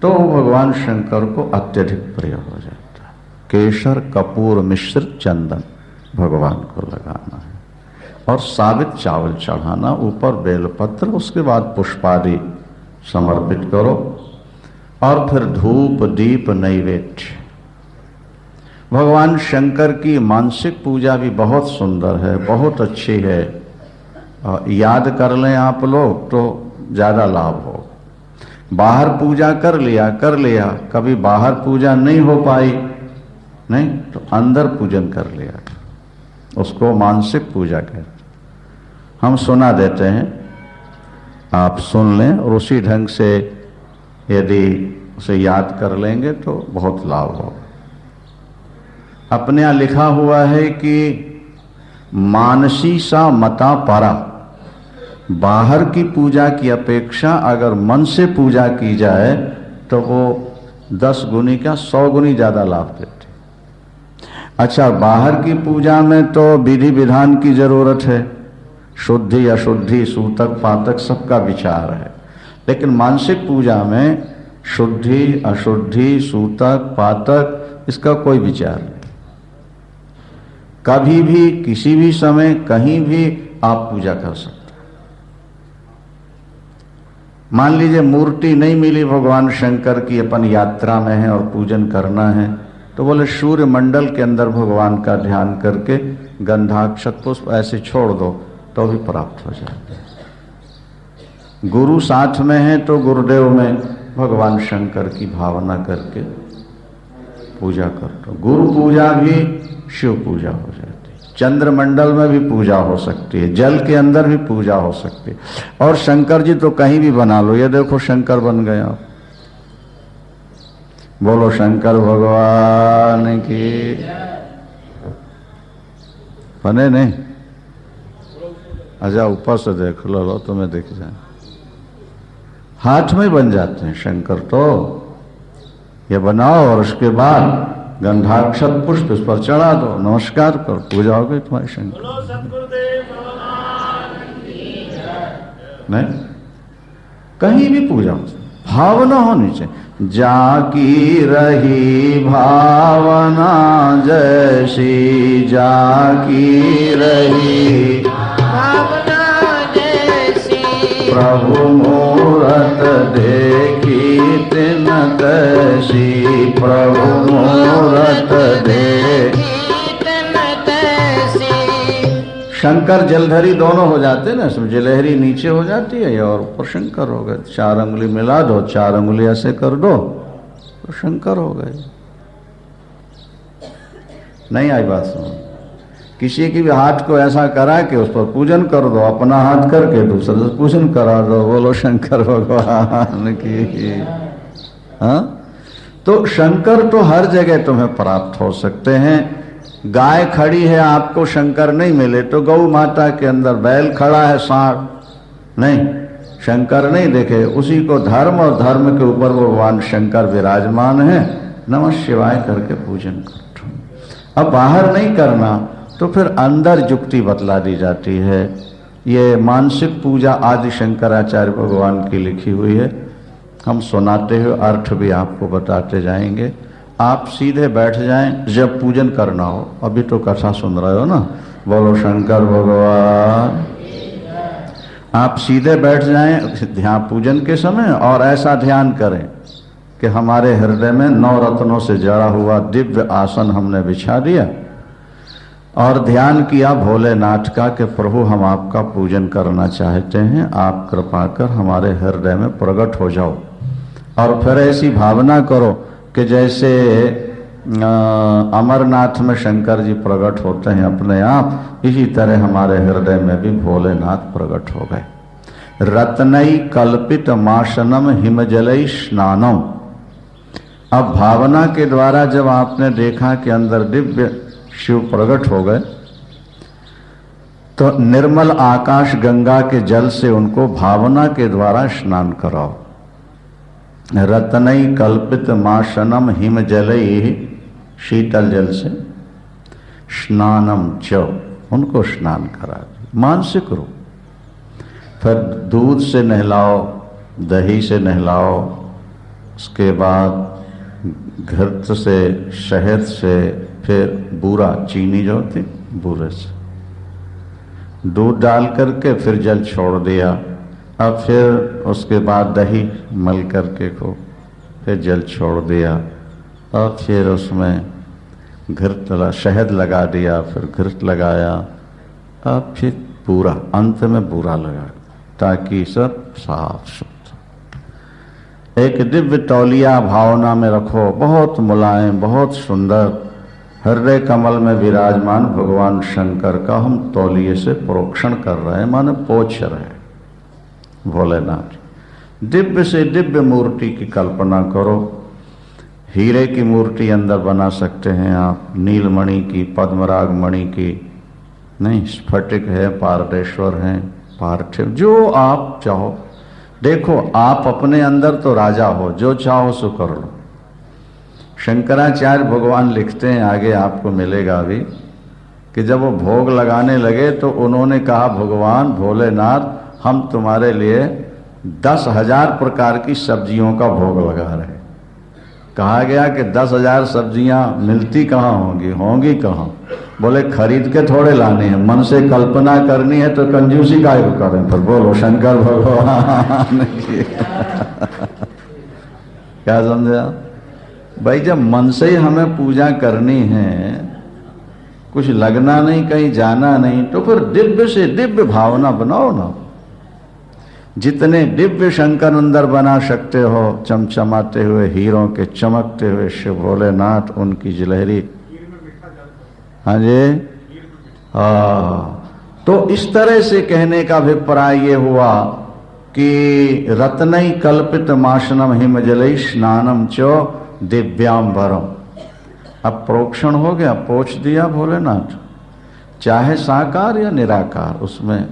तो भगवान शंकर को अत्यधिक प्रिय हो जाता है। केसर कपूर मिश्रित चंदन भगवान को लगाना है और साबित चावल चढ़ाना, ऊपर बेलपत्र, उसके बाद पुष्पादि समर्पित करो और फिर धूप दीप नैवेद्य। भगवान शंकर की मानसिक पूजा भी बहुत सुंदर है, बहुत अच्छी है। याद कर लें आप लोग तो ज़्यादा लाभ हो। बाहर पूजा कर लिया, कभी बाहर पूजा नहीं हो पाई नहीं तो अंदर पूजन कर लिया, उसको मानसिक पूजा कहते। हम सुना देते हैं, आप सुन लें और उसी ढंग से यदि उसे याद कर लेंगे तो बहुत लाभ होगा। अपने यहाँ लिखा हुआ है कि मानसी सा मता परा, बाहर की पूजा की अपेक्षा अगर मन से पूजा की जाए तो वो 10 गुनी का 100 गुनी ज्यादा लाभ देते। अच्छा, बाहर की पूजा में तो विधि विधान की जरूरत है, शुद्धि अशुद्धि सूतक पातक सबका विचार है, लेकिन मानसिक पूजा में शुद्धि अशुद्धि सूतक पातक इसका कोई विचार नहीं। कभी भी किसी भी समय कहीं भी आप पूजा कर सकते। मान लीजिए मूर्ति नहीं मिली भगवान शंकर की, अपन यात्रा में है और पूजन करना है, तो बोले सूर्य मंडल के अंदर भगवान का ध्यान करके गंधाक्षत पुष्प ऐसे छोड़ दो तो भी प्राप्त हो जाता है। गुरु साथ में है तो गुरुदेव में भगवान शंकर की भावना करके पूजा कर दो। गुरु पूजा भी शिव पूजा हो जाती है। चंद्रमंडल में भी पूजा हो सकती है, जल के अंदर भी पूजा हो सकती है, और शंकर जी तो कहीं भी बना लो। ये देखो शंकर बन गए आप। बोलो शंकर भगवान की। बने नहीं? अच्छा ऊपर से देख लो तुम्हें दिख जाए। हाथ में बन जाते हैं शंकर तो। ये बनाओ और उसके बाद गंधाक्षत पुष्प इस पर चढ़ा दो, नमस्कार करो, पूजा हो गई तुम्हारी शंकर। नहीं, कहीं भी पूजा हो, भावना होनी चाहिए। जाकी रही भावना जैसी, जाकी रही भावना जैसी, प्रभु मूरत देखी तिन तैसी, प्रभु मूरत देखी तिन तैसी। शंकर जलधरी दोनों हो जाते हैं ना, इसमें जलहरी नीचे हो जाती है और ऊपर शंकर हो गए। 4 अंगुली मिला दो, 4 अंगुली ऐसे कर दो तो शंकर हो गए। नहीं आई बात समझ? किसी की भी हाथ को ऐसा करा कि उस पर पूजन कर दो, अपना हाथ करके दूसरे से पूजन करा दो। बोलो शंकर भगवान की। हाँ, तो शंकर तो हर जगह तुम्हें प्राप्त हो सकते हैं। गाय खड़ी है, आपको शंकर नहीं मिले तो गौ माता के अंदर बैल खड़ा है, सांड नहीं, शंकर नहीं देखे, उसी को धर्म और धर्म के ऊपर भगवान शंकर विराजमान है। नमः शिवाय करके पूजन करो। अब बाहर नहीं करना तो फिर अंदर जुक्ति बतला दी जाती है। ये मानसिक पूजा आदि शंकराचार्य भगवान की लिखी हुई है। हम सुनाते हुए अर्थ भी आपको बताते जाएंगे। आप सीधे बैठ जाएं जब पूजन करना हो। अभी तो कथा सुन रहे हो ना, बोलो शंकर भगवान। आप सीधे बैठ जाएं ध्यान पूजन के समय और ऐसा ध्यान करें कि हमारे हृदय में 9 रत्नों से जड़ा हुआ दिव्य आसन हमने बिछा दिया और ध्यान किया भोलेनाथ का कि प्रभु हम आपका पूजन करना चाहते हैं, आप कृपा कर हमारे हृदय में प्रकट हो जाओ। और फिर ऐसी भावना करो कि जैसे अमरनाथ में शंकर जी प्रकट होते हैं अपने आप, इसी तरह हमारे हृदय में भी भोलेनाथ प्रकट हो गए। रत्नई कल्पित माशनम हिमजलई स्नानम। अब भावना के द्वारा जब आपने देखा कि अंदर दिव्य शिव प्रकट हो गए, तो निर्मल आकाश गंगा के जल से उनको भावना के द्वारा स्नान कराओ। रत्नई कल्पित माशनम हिम जलई, शीतल जल से, स्नानम च, उनको स्नान करा दो, मानसिक रूप। फिर दूध से नहलाओ, दही से नहलाओ, उसके बाद घृत से, शहद से, फिर बूरा, चीनी जो होती बूरे से दूध डाल करके फिर जल छोड़ दिया। अब फिर उसके बाद दही मल करके को फिर जल छोड़ दिया, और फिर उसमें घृत शहद लगा दिया, फिर घृत लगाया, अब फिर पूरा अंत में बूरा लगा, ताकि सब साफ सुथरा। एक दिव्य तौलिया भावना में रखो, बहुत मुलायम, बहुत सुंदर, हृदय कमल में विराजमान भगवान शंकर का हम तौलिए से प्रोक्षण कर रहे हैं, माने पोछ रहे हैं भोलेनाथ। दिव्य से दिव्य मूर्ति की कल्पना करो। हीरे की मूर्ति अंदर बना सकते हैं आप, नीलमणि की, पद्मराग मणि की, नहीं स्फटिक है, पारदेश्वर है, पार्थिव, जो आप चाहो। देखो आप अपने अंदर तो राजा हो, जो चाहो सो कर लो। शंकराचार्य भगवान लिखते हैं, आगे आपको मिलेगा अभी, कि जब वो भोग लगाने लगे तो उन्होंने कहा, भगवान भोलेनाथ हम तुम्हारे लिए 10,000 प्रकार की सब्जियों का भोग लगा रहे हैं। कहा गया कि 10,000 सब्जियां मिलती कहाँ होंगी, होंगी कहाँ? बोले खरीद के थोड़े लाने हैं, मन से कल्पना करनी है तो कंजूसी काहे को करें। फिर बोलो शंकर भगवान की क्या समझे आप? भाई जब मन से ही हमें पूजा करनी है, कुछ लगना नहीं, कहीं जाना नहीं, तो फिर दिव्य से दिव्य भावना बनाओ ना। जितने दिव्य शंकर अंदर बना सकते हो, चमचमाते हुए हीरों के, चमकते हुए शिव भोलेनाथ, उनकी जलहरी। हाँ जी, तो इस तरह से कहने का अभिप्राय ये हुआ कि रत्नई कल्पित माशनम हिम जलई स्नानम चो दिव्यांबरम। अब प्रोक्षण हो गया, पोछ दिया भोलेनाथ, चाहे साकार या निराकार, उसमें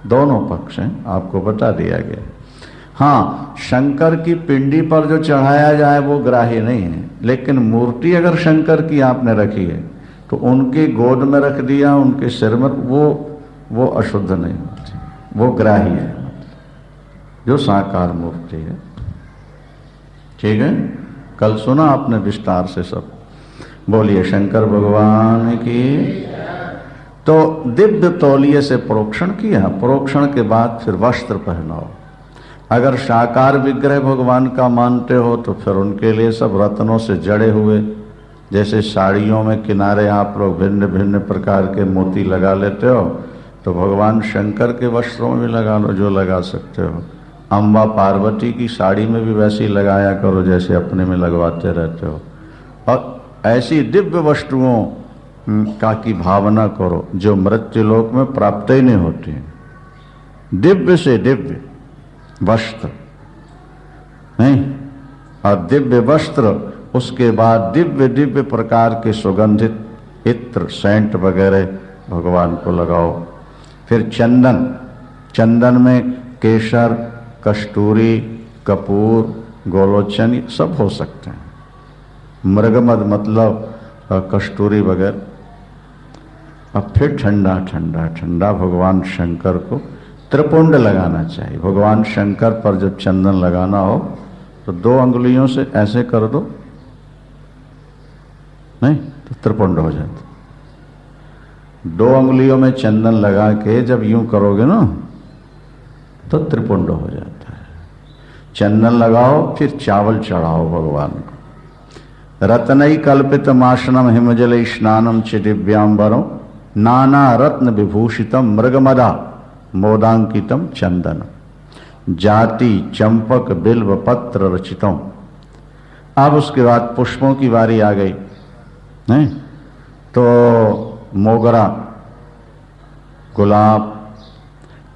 दोनों पक्ष हैं, आपको बता दिया गया। हाँ, शंकर की पिंडी पर जो चढ़ाया जाए वो ग्राह्य नहीं है, लेकिन मूर्ति अगर शंकर की आपने रखी है तो उनकी गोद में रख दिया, उनके सिर में, वो अशुद्ध नहीं होती, वो ग्राह्य है, जो साकार मूर्ति है। ठीक है, कल सुना आपने विस्तार से सब। बोलिए शंकर भगवान की। तो दिव्य तौलिए से प्रोक्षण किया, प्रोक्षण के बाद फिर वस्त्र पहनाओ। अगर साकार विग्रह भगवान का मानते हो तो फिर उनके लिए सब रत्नों से जड़े हुए, जैसे साड़ियों में किनारे आप लोग भिन्न भिन्न प्रकार के मोती लगा लेते हो, तो भगवान शंकर के वस्त्रों में भी लगा लो, जो लगा सकते हो। अम्बा पार्वती की साड़ी में भी वैसे ही लगाया करो जैसे अपने में लगवाते रहते हो। और ऐसी दिव्य वस्तुओं का की भावना करो जो मृत्युलोक में प्राप्त ही नहीं होती हैं। दिव्य से दिव्य वस्त्र नहीं, और दिव्य वस्त्र, उसके बाद दिव्य दिव्य प्रकार के सुगंधित इत्र, सेंट वगैरह भगवान को लगाओ। फिर चंदन, चंदन में केसर, कस्तूरी, कपूर, गोलोचन सब हो सकते हैं। मृगमद मतलब कस्तूरी वगैरह। अब फिर ठंडा ठंडा ठंडा भगवान शंकर को त्रिपुंड लगाना चाहिए। भगवान शंकर पर जब चंदन लगाना हो तो 2 अंगुलियों से ऐसे कर दो, नहीं तो त्रिपुंड हो जाता। 2 अंगुलियों में चंदन लगा के जब यूं करोगे ना तो त्रिपुंड हो जाता है। चंदन लगाओ, फिर चावल चढ़ाओ भगवान को। रत्नई कल्पित माशनम हिमजल स्नानम च दिव्यांबरम नाना रत्न विभूषितम मृगमदा मोदांकितम चंदन जाति चंपक बिल्व पत्र रचितम। अब उसके बाद पुष्पों की बारी आ गई, नहीं तो मोगरा, गुलाब,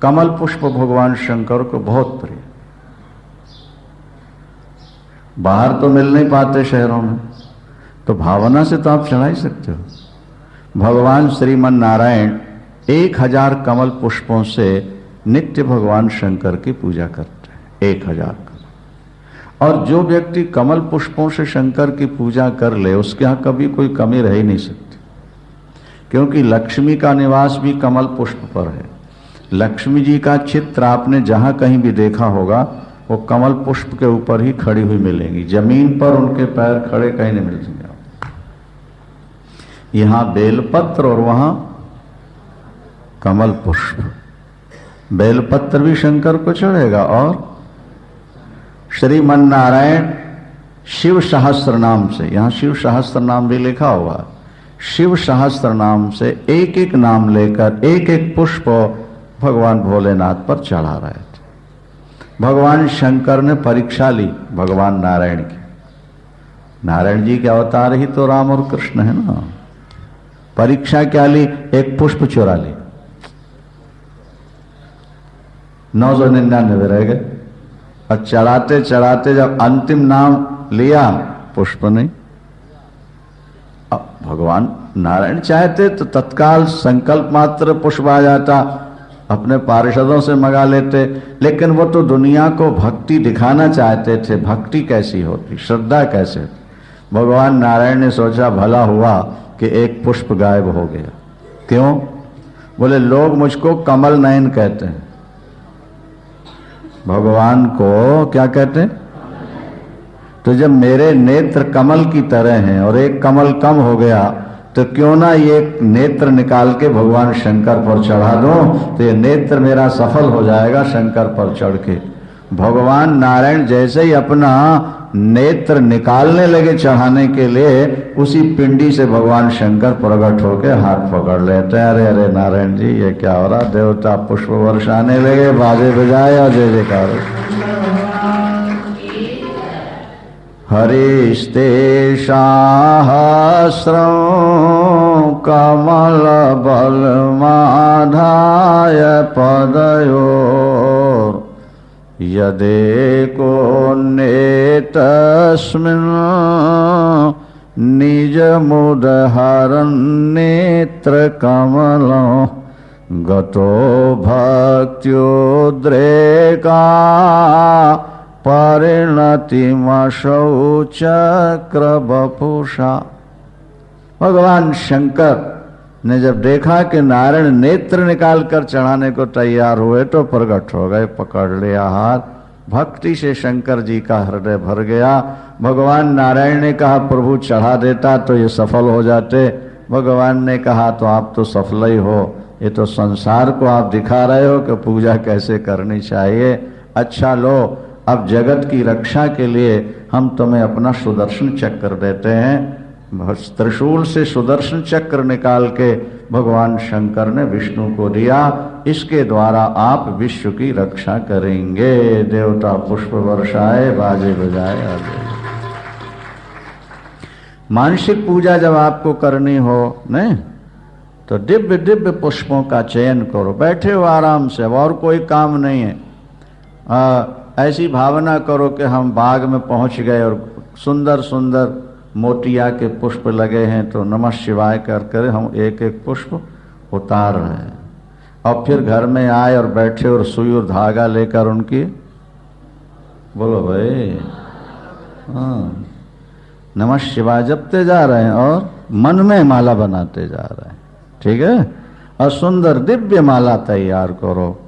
कमल पुष्प भगवान शंकर को बहुत प्रिय। बाहर तो मिल नहीं पाते शहरों में, तो भावना से तो आप चढ़ा ही सकते हो। भगवान श्रीमन नारायण 1000 कमल पुष्पों से नित्य भगवान शंकर की पूजा करते हैं। 1000 कमल। और जो व्यक्ति कमल पुष्पों से शंकर की पूजा कर ले उसके यहाँ कभी कोई कमी रह ही नहीं सकती, क्योंकि लक्ष्मी का निवास भी कमल पुष्प पर है। लक्ष्मी जी का चित्र आपने जहां कहीं भी देखा होगा वो कमल पुष्प के ऊपर ही खड़ी हुई मिलेंगी, जमीन पर उनके पैर खड़े कहीं नहीं मिलेंगे। यहां बेलपत्र और वहां कमल पुष्प। बेलपत्र भी शंकर को चढ़ेगा और श्रीमन नारायण शिव सहस्त्र नाम से, यहां शिव सहस्त्र नाम भी लिखा हुआ, शिव सहस्त्र नाम से एक एक नाम लेकर एक एक पुष्प भगवान भोलेनाथ पर चढ़ा रहे थे। भगवान शंकर ने परीक्षा ली भगवान नारायण की। नारायण जी के अवतार ही तो राम और कृष्ण है ना। परीक्षा क्या ली? एक पुष्प चुरा ली, 999 रह गए। और चढ़ाते चढ़ाते जब अंतिम नाम लिया पुष्प नहीं। अब भगवान नारायण चाहते तो तत्काल संकल्प मात्र पुष्प आ जाता, अपने पार्षदों से मंगा लेते, लेकिन वो तो दुनिया को भक्ति दिखाना चाहते थे। भक्ति कैसी होती, श्रद्धा कैसे होती। भगवान नारायण ने सोचा भला हुआ कि एक पुष्प गायब हो गया। क्यों? बोले लोग मुझको कमल नयन कहते हैं। भगवान को क्या कहते हैं? तो जब मेरे नेत्र कमल की तरह हैं और एक कमल कम हो गया तो क्यों ना ये नेत्र निकाल के भगवान शंकर पर चढ़ा दूं, तो ये नेत्र मेरा सफल हो जाएगा शंकर पर चढ़ के। भगवान नारायण जैसे ही अपना नेत्र निकालने लगे चढ़ाने के लिए, उसी पिंडी से भगवान शंकर प्रकट होकर हाथ पकड़ लेते। अरे अरे नारायण जी ये क्या हो रहा? देवता पुष्प वर्षाने लगे, बाजे बजाए और जय जयकार। हरिस्ते सहस्रं कमल बल माधाय पदयोर यदेको नेतस्मिन् निज मुदहरन् नेत्र कमलं गतो भक्त्योद्रेका परिणतिमशौ चक्र बपुषा। भगवान शंकर ने जब देखा कि नारायण नेत्र निकाल कर चढ़ाने को तैयार हुए तो प्रकट हो गए, पकड़ लिया हाथ। भक्ति से शंकर जी का हृदय भर गया। भगवान नारायण ने कहा प्रभु चढ़ा देता तो ये सफल हो जाते। भगवान ने कहा तो आप तो सफल ही हो, ये तो संसार को आप दिखा रहे हो कि पूजा कैसे करनी चाहिए। अच्छा लो, अब जगत की रक्षा के लिए हम तुम्हें अपना सुदर्शन चक्र देते हैं। त्रिशूल से सुदर्शन चक्र निकाल के भगवान शंकर ने विष्णु को दिया। इसके द्वारा आप विश्व की रक्षा करेंगे। देवता पुष्प वर्षाए, बाजे बजाए आगे। मानसिक पूजा जब आपको करनी हो नहीं तो दिव्य दिव्य पुष्पों का चयन करो। बैठे हो आराम से, अब और कोई काम नहीं है। ऐसी भावना करो कि हम बाग में पहुंच गए और सुंदर सुंदर मोतिया के पुष्प लगे हैं तो नमः शिवाय कर कर हम एक एक पुष्प उतार रहे हैं। और फिर घर में आए और बैठे और सुई और धागा लेकर उनकी बोलो भाई हाँ नमः शिवाय जपते जा रहे हैं और मन में माला बनाते जा रहे हैं। ठीक है? और सुंदर दिव्य माला तैयार करो।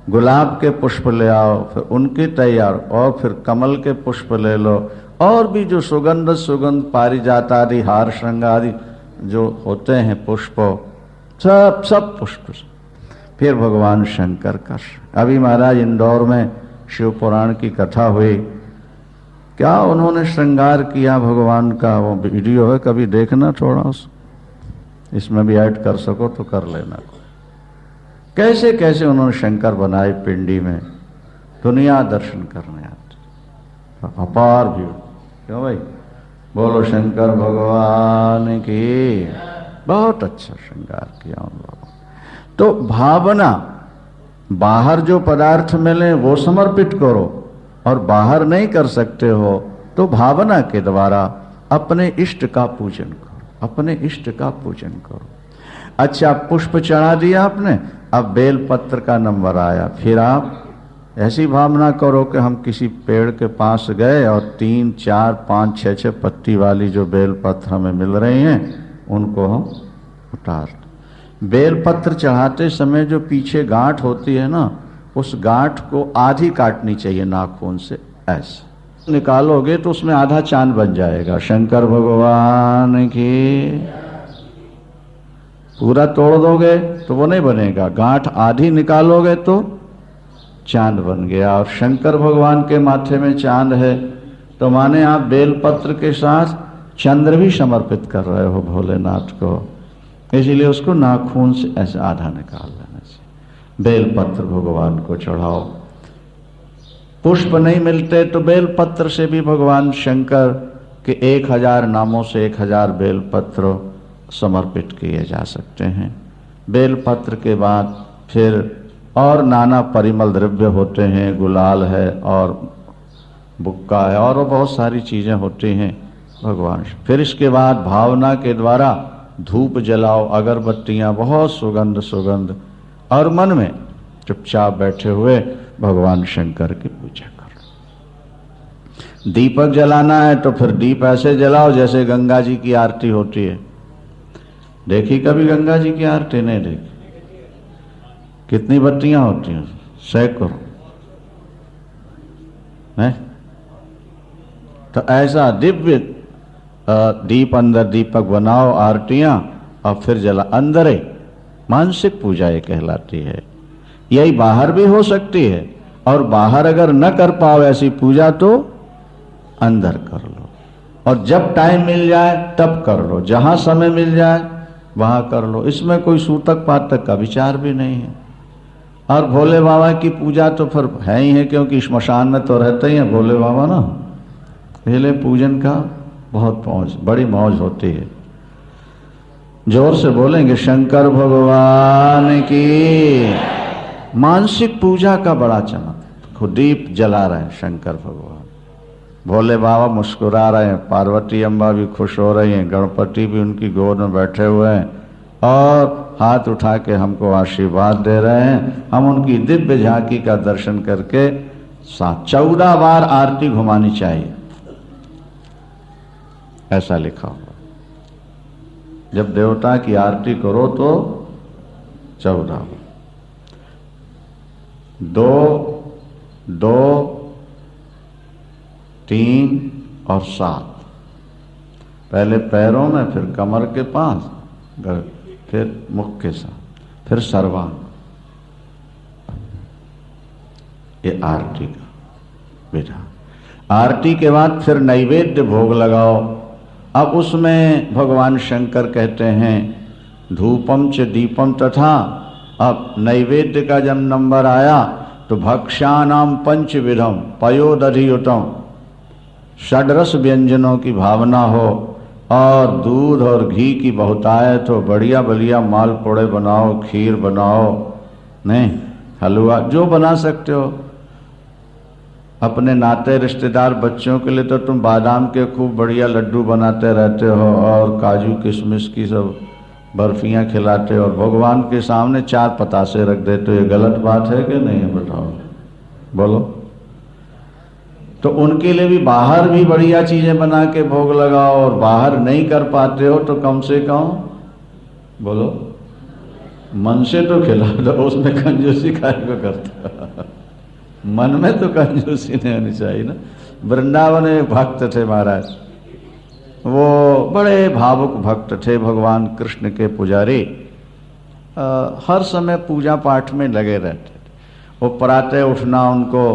गुलाब के पुष्प ले आओ, फिर उनकी तैयार, और फिर कमल के पुष्प ले लो, और भी जो सुगंध पारिजात आदि हार श्रृंगार आदि जो होते हैं पुष्प, सब पुष्प। फिर भगवान शंकर का। अभी महाराज इंदौर में शिव पुराण की कथा हुई, क्या उन्होंने श्रृंगार किया भगवान का। वो वीडियो है, कभी देखना थोड़ा, इसमें भी ऐड कर सको तो कर लेना। कैसे कैसे उन्होंने शंकर बनाए पिंडी में, दुनिया दर्शन करने आते। अपार भीड़। क्यों भाई? बोलो शंकर भगवान की। बहुत अच्छा श्रृंगार किया उन लोगों। तो भावना, बाहर जो पदार्थ मिले वो समर्पित करो, और बाहर नहीं कर सकते हो तो भावना के द्वारा अपने इष्ट का पूजन करो, अपने इष्ट का पूजन करो। अच्छा, पुष्प चढ़ा दिया आपने, अब बेल पत्र का नंबर आया। फिर आप ऐसी भावना करो कि हम किसी पेड़ के पास गए और 3, 4, 5, 6 पत्ती वाली जो बेलपत्र हमें मिल रही हैं उनको हम उतार। बेलपत्र चढ़ाते समय जो पीछे गांठ होती है ना, उस गांठ को आधी काटनी चाहिए नाखून से, ऐसे निकालोगे तो उसमें आधा चांद बन जाएगा। शंकर भगवान की। पूरा तोड़ दोगे तो वो नहीं बनेगा, गांठ आधी निकालोगे तो चांद बन गया। और शंकर भगवान के माथे में चांद है तो माने आप बेलपत्र के साथ चंद्र भी समर्पित कर रहे हो भोलेनाथ को, इसीलिए उसको नाखून से ऐसे आधा निकाल लेना चाहिए। बेलपत्र भगवान को चढ़ाओ। पुष्प नहीं मिलते तो बेलपत्र से भी भगवान शंकर के 1000 नामों से 1000 बेलपत्र समर्पित किए जा सकते हैं। बेलपत्र के बाद फिर और नाना परिमल द्रव्य होते हैं, गुलाल है और बुक्का है और बहुत सारी चीजें होती हैं भगवान। फिर इसके बाद भावना के द्वारा धूप जलाओ, अगरबत्तियां, बहुत सुगंध सुगंध, और मन में चुपचाप बैठे हुए भगवान शंकर की पूजा करो। दीपक जलाना है तो फिर दीप ऐसे जलाओ जैसे गंगा जी की आरती होती है। देखी कभी गंगा जी की आरती? नहीं देखी। कितनी बत्तियां होती हैं? सैकड़ों है। तो ऐसा दिव्य दीप, अंदर दीपक बनाओ, आरतियां, और फिर जला अंदर ही मानसिक पूजा ये कहलाती है। यही बाहर भी हो सकती है, और बाहर अगर न कर पाओ ऐसी पूजा तो अंदर कर लो, और जब टाइम मिल जाए तब कर लो, जहां समय मिल जाए वहां कर लो। इसमें कोई सूतक पातक का विचार भी नहीं है। और भोले बाबा की पूजा तो फिर है ही है, क्योंकि श्मशान में तो रहते ही हैं भोले बाबा ना, पहले पूजन का बहुत मौज, बड़ी मौज होती है। जोर से बोलेंगे शंकर भगवान की। मानसिक पूजा का बड़ा चमक। दीप जला रहे हैं शंकर भगवान, भोले बाबा मुस्कुरा रहे हैं, पार्वती अम्बा भी खुश हो रही हैं, गणपति भी उनकी गोद में बैठे हुए हैं और हाथ उठा के हमको आशीर्वाद दे रहे हैं। हम उनकी दिव्य झांकी का दर्शन करके 14 बार आरती घुमानी चाहिए, ऐसा लिखा हुआ। जब देवता की आरती करो तो 14 बार। 2, 2, 3 और 7, पहले पैरों में, फिर कमर के पास, फिर मुख के साथ, फिर सर्वांग। ये आरती का विधान। आरती के बाद फिर नैवेद्य भोग लगाओ। अब उसमें भगवान शंकर कहते हैं धूपम च दीपम तथा। अब नैवेद्य का जब नंबर आया तो भक्ष्यानाम 5 विधम पयोदधियुतम, षड्रस व्यंजनों की भावना हो, और दूध और घी की बहुतायत हो, बढ़िया बढ़िया मालपुड़े बनाओ, खीर बनाओ, नहीं हलवा जो बना सकते हो। अपने नाते रिश्तेदार बच्चों के लिए तो तुम बादाम के खूब बढ़िया लड्डू बनाते रहते हो और काजू किशमिश की सब बर्फियां खिलाते हो, और भगवान के सामने 4 पतासे रख देते हो। ये गलत बात है कि नहीं है? बताओ, बोलो। तो उनके लिए भी बाहर भी बढ़िया चीजें बना के भोग लगाओ, और बाहर नहीं कर पाते हो तो कम से कम बोलो मन से तो खिला दो। उसमें कंजूसी काय को करते मन में तो कंजूसी नहीं होनी चाहिए ना। वृंदावन में भक्त थे महाराज, वो बड़े भावुक भक्त थे, भगवान कृष्ण के पुजारी, हर समय पूजा पाठ में लगे रहते थे। वो प्रातः उठना उनको,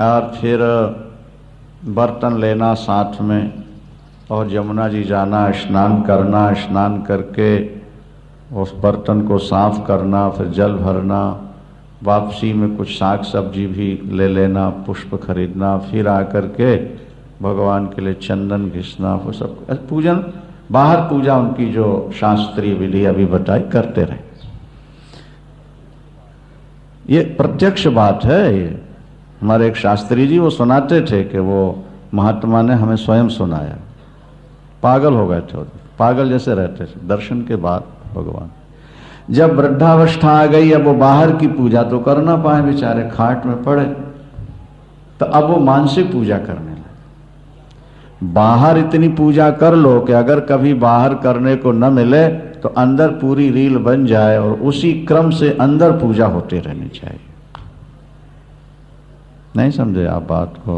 और फिर बर्तन लेना साथ में, और यमुना जी जाना, स्नान करना, स्नान करके उस बर्तन को साफ करना, फिर जल भरना, वापसी में कुछ साग सब्जी भी ले लेना, पुष्प खरीदना, फिर आकर के भगवान के लिए चंदन घिसना, वो सब पूजन। बाहर पूजा उनकी जो शास्त्रीय विधि अभी बताई करते रहे। ये प्रत्यक्ष बात है। ये हमारे एक शास्त्री जी वो सुनाते थे कि वो महात्मा ने हमें स्वयं सुनाया। पागल हो गए थे, पागल जैसे रहते थे दर्शन के बाद भगवान। जब वृद्धावस्था आ गई, अब वो बाहर की पूजा तो कर ना पाए, बेचारे खाट में पड़े, तो अब वो मानसिक पूजा करने लगे। बाहर इतनी पूजा कर लो कि अगर कभी बाहर करने को न मिले तो अंदर पूरी रील बन जाए और उसी क्रम से अंदर पूजा होती रहनी चाहिए। नहीं समझे आप बात को?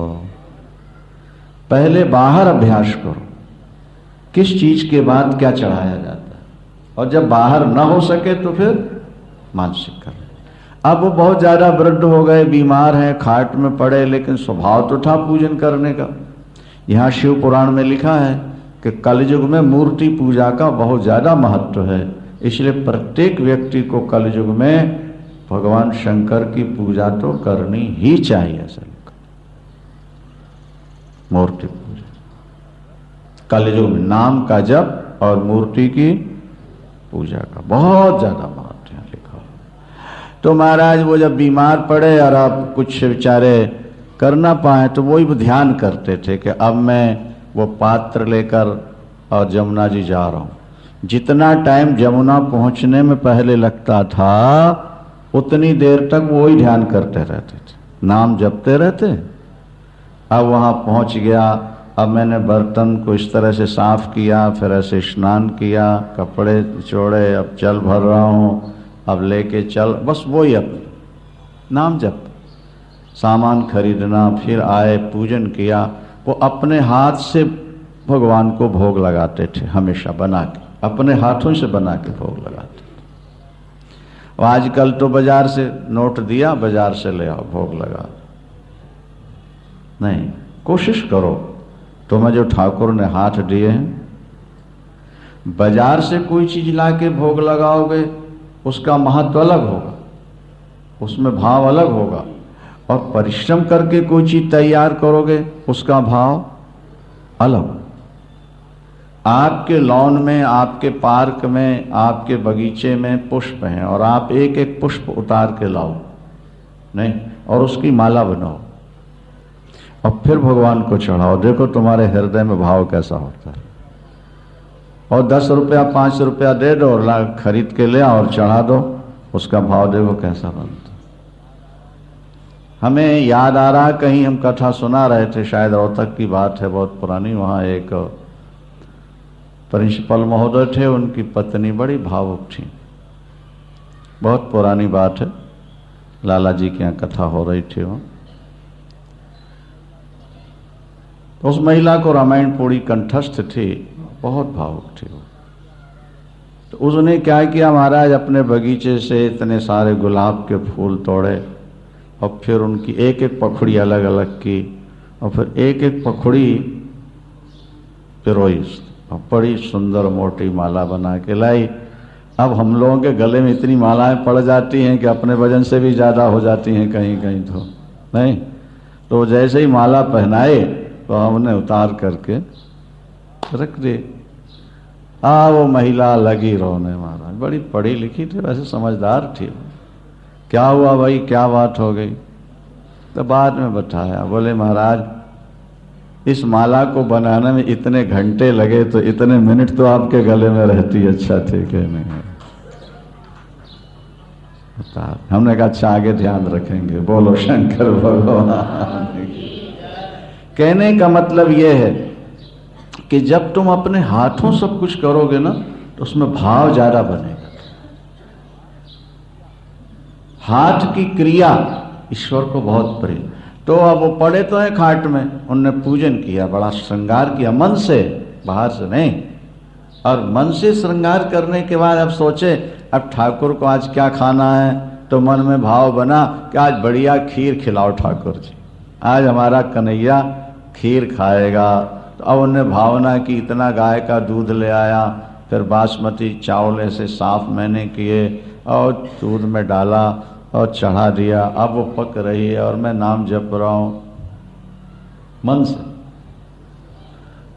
पहले बाहर अभ्यास करो, किस चीज के बाद क्या चढ़ाया जाता है, और जब बाहर ना हो सके तो फिर मानसिक कर। अब वो बहुत ज्यादा वृद्ध हो गए, बीमार हैं, खाट में पड़े, लेकिन स्वभाव तो था पूजन करने का। यहाँ शिव पुराण में लिखा है कि कलयुग में मूर्ति पूजा का बहुत ज्यादा महत्व है, इसलिए प्रत्येक व्यक्ति को कलयुग में भगवान शंकर की पूजा तो करनी ही चाहिए। असल मूर्ति पूजा कलयुग में नाम का जप और मूर्ति की पूजा का बहुत ज्यादा महत्व है लिखा। तो महाराज वो जब बीमार पड़े और अब कुछ बेचारे कर ना पाए, तो वही ध्यान करते थे कि अब मैं वो पात्र लेकर और जमुना जी जा रहा हूं। जितना टाइम जमुना पहुंचने में पहले लगता था उतनी देर तक वो ही ध्यान करते रहते थे, नाम जपते रहते। अब वहां पहुंच गया, अब मैंने बर्तन को इस तरह से साफ किया, फिर ऐसे स्नान किया, कपड़े छोड़े, अब जल भर रहा हूं, अब लेके चल, बस वही अब नाम जप। सामान खरीदना, फिर आए पूजन किया। वो अपने हाथ से भगवान को भोग लगाते थे, हमेशा बना के, अपने हाथों से बना के भोग लगाते थे। आजकल तो बाजार से नोट दिया, बाजार से ले आओ, भोग लगा। नहीं, कोशिश करो तुम्हें जो ठाकुर ने हाथ दिए हैं, बाजार से कोई चीज लाके भोग लगाओगे उसका महत्व अलग होगा, उसमें भाव अलग होगा, और परिश्रम करके कोई चीज तैयार करोगे उसका भाव अलग। आपके लॉन में, आपके पार्क में, आपके बगीचे में पुष्प हैं और आप एक एक पुष्प उतार के लाओ, नहीं, और उसकी माला बनाओ और फिर भगवान को चढ़ाओ। देखो तुम्हारे हृदय में भाव कैसा होता है। और 10 रुपया 5 रुपया दे दो और ला खरीद के ले आओ और चढ़ा दो, उसका भाव देखो कैसा बनता। हमें याद आ रहा, कहीं हम कथा सुना रहे थे, शायद रोहतक की बात है, बहुत पुरानी। वहाँ एक प्रिंसिपल महोदय थे, उनकी पत्नी बड़ी भावुक थी, बहुत पुरानी बात है, लाला जी के यहाँ कथा हो रही थी। वहाँ तो उस महिला को रामायण पूरी कंठस्थ थी, बहुत भावुक थी वो। तो उसने क्या किया महाराज, अपने बगीचे से इतने सारे गुलाब के फूल तोड़े और फिर उनकी एक एक पखुड़ी अलग अलग की और फिर एक एक पखुड़ी पिरोई और बड़ी सुंदर मोटी माला बना के लाई। अब हम लोगों के गले में इतनी मालाएं पड़ जाती हैं कि अपने वजन से भी ज़्यादा हो जाती हैं कहीं कहीं, तो नहीं। तो जैसे ही माला पहनाए तो हमने उतार करके रख दी। वो महिला लगी रोने, महाराज बड़ी पढ़ी लिखी थी, वैसे समझदार थी। क्या हुआ भाई, क्या बात हो गई? तो बाद में बताया, बोले महाराज इस माला को बनाने में इतने घंटे लगे तो इतने मिनट तो आपके गले में रहती। अच्छा ठीक है, नहीं बता। हमने कहा अच्छा आगे ध्यान रखेंगे, बोलो शंकर भगवान। कहने का मतलब यह है कि जब तुम अपने हाथों सब कुछ करोगे ना तो उसमें भाव ज्यादा बनेगा। हाथ की क्रिया ईश्वर को बहुत प्रिय। तो अब वो पड़े तो है खाट में, उनने पूजन किया, बड़ा श्रृंगार किया मन से, बाहर से नहीं। और मन से श्रृंगार करने के बाद अब सोचे अब ठाकुर को आज क्या खाना है, तो मन में भाव बना कि आज बढ़िया खीर खिलाओ ठाकुर जी, आज हमारा कन्हैया खीर खाएगा। तो अब उन्होंने भावना की, इतना गाय का दूध ले आया, फिर बासमती चावल ऐसे साफ मैंने किए और दूध में डाला और चढ़ा दिया। अब वो पक रही है और मैं नाम जप रहा हूं मन से।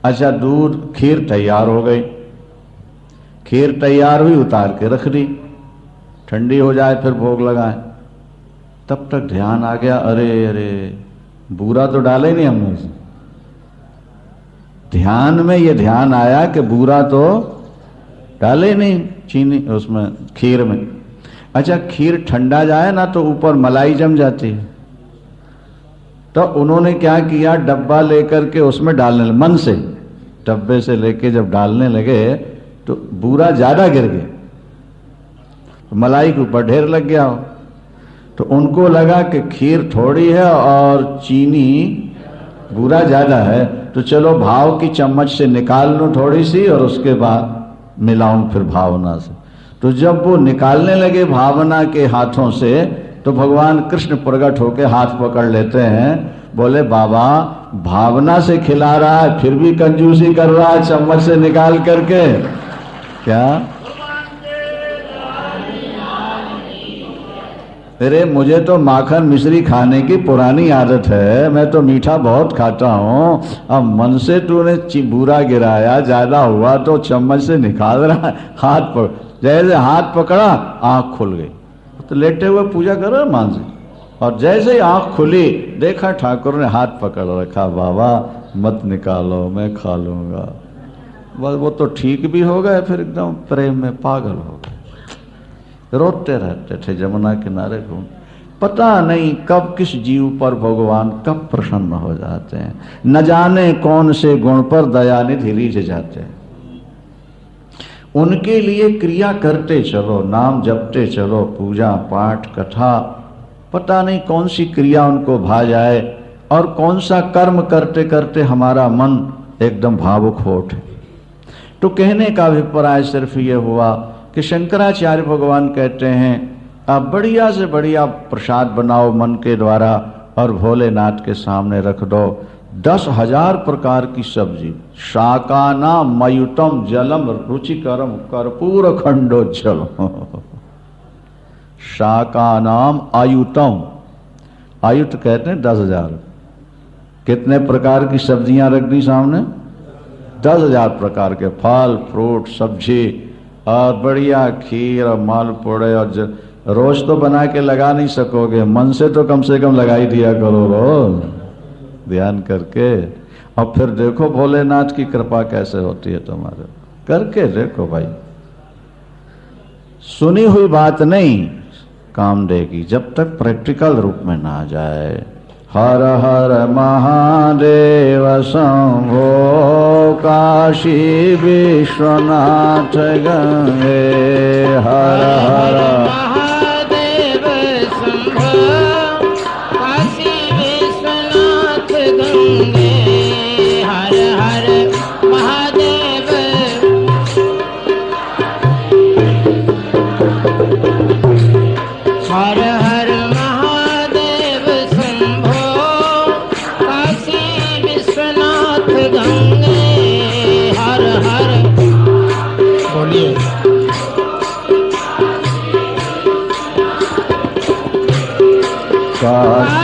अच्छा दूध, खीर तैयार हो गई, खीर तैयार हुई, उतार के रख दी, ठंडी हो जाए फिर भोग लगाए। तब तक ध्यान आ गया, अरे अरे बूरा तो डाले नहीं हमने। ध्यान में ये ध्यान आया कि बूरा तो डाले नहीं। चीनी उसमें खीर में। अच्छा खीर ठंडा जाए ना तो ऊपर मलाई जम जाती है, तो उन्होंने क्या किया, डब्बा लेकर के उसमें डालने लगे, मन से डब्बे से लेके जब डालने लगे तो बूरा ज्यादा गिर गया, तो मलाई के ऊपर ढेर लग गया हो। तो उनको लगा कि खीर थोड़ी है और चीनी बूरा ज्यादा है, तो चलो भाव की चम्मच से निकाल लो थोड़ी सी और उसके बाद मिलाऊं फिर भावना से। तो जब वो निकालने लगे भावना के हाथों से, तो भगवान कृष्ण प्रकट होकर हाथ पकड़ लेते हैं, बोले बाबा भावना से खिला रहा है फिर भी कंजूसी कर रहा है चम्मच से निकाल करके। क्या अरे मुझे तो माखन मिश्री खाने की पुरानी आदत है, मैं तो मीठा बहुत खाता हूँ, अब मन से तूने बूरा गिराया ज्यादा हुआ तो चम्मच से निकाल रहा है। हाथ पकड़, जैसे हाथ पकड़ा आंख खुल गई, तो लेटे हुए पूजा करो मान जी, और जैसे ही आंख खुली देखा ठाकुर ने हाथ पकड़ रखा, बाबा मत निकालो मैं खा लूंगा। बस वो तो ठीक भी हो गए, फिर एकदम प्रेम में पागल हो गए, रोते रहते थे जमुना किनारे घूम। पता नहीं कब किस जीव पर भगवान कब प्रसन्न हो जाते हैं, न जाने कौन से गुण पर दयानिधि रीझ जाते हैं। उनके लिए क्रिया करते चलो, नाम जपते चलो, पूजा पाठ कथा, पता नहीं कौन सी क्रिया उनको भा जाए और कौन सा कर्म करते करते हमारा मन एकदम भावुक हो उठे। तो कहने का अभिप्राय सिर्फ ये हुआ कि शंकराचार्य भगवान कहते हैं आप बढ़िया से बढ़िया प्रसाद बनाओ मन के द्वारा और भोलेनाथ के सामने रख दो। 10,000 प्रकार की सब्जी, शाकाना मयुतम जलम रुचिकरम कर्पूर खंडोज्जल। शाकानाम आयुतम, आयुत कहते हैं 10,000। कितने प्रकार की सब्जियां रख दी सामने? 10,000 प्रकार के फल फ्रूट सब्जी और बढ़िया खीर और मालपुड़े। और रोज तो बना के लगा नहीं सकोगे, मन से तो कम लगा ही दिया करो रोज ध्यान करके। और फिर देखो भोलेनाथ की कृपा कैसे होती है तुम्हारे, करके देखो भाई। सुनी हुई बात नहीं काम देगी जब तक प्रैक्टिकल रूप में ना आ जाए। हर हर महादेव शंभो काशी विश्वनाथ गंगे। हर हर महादेव शंभो काशी विश्वनाथ गंगे। हर हर महादेव हर हर महादेव शंभो काशी विश्वनाथ गंगे। हर हर बोलिए काशी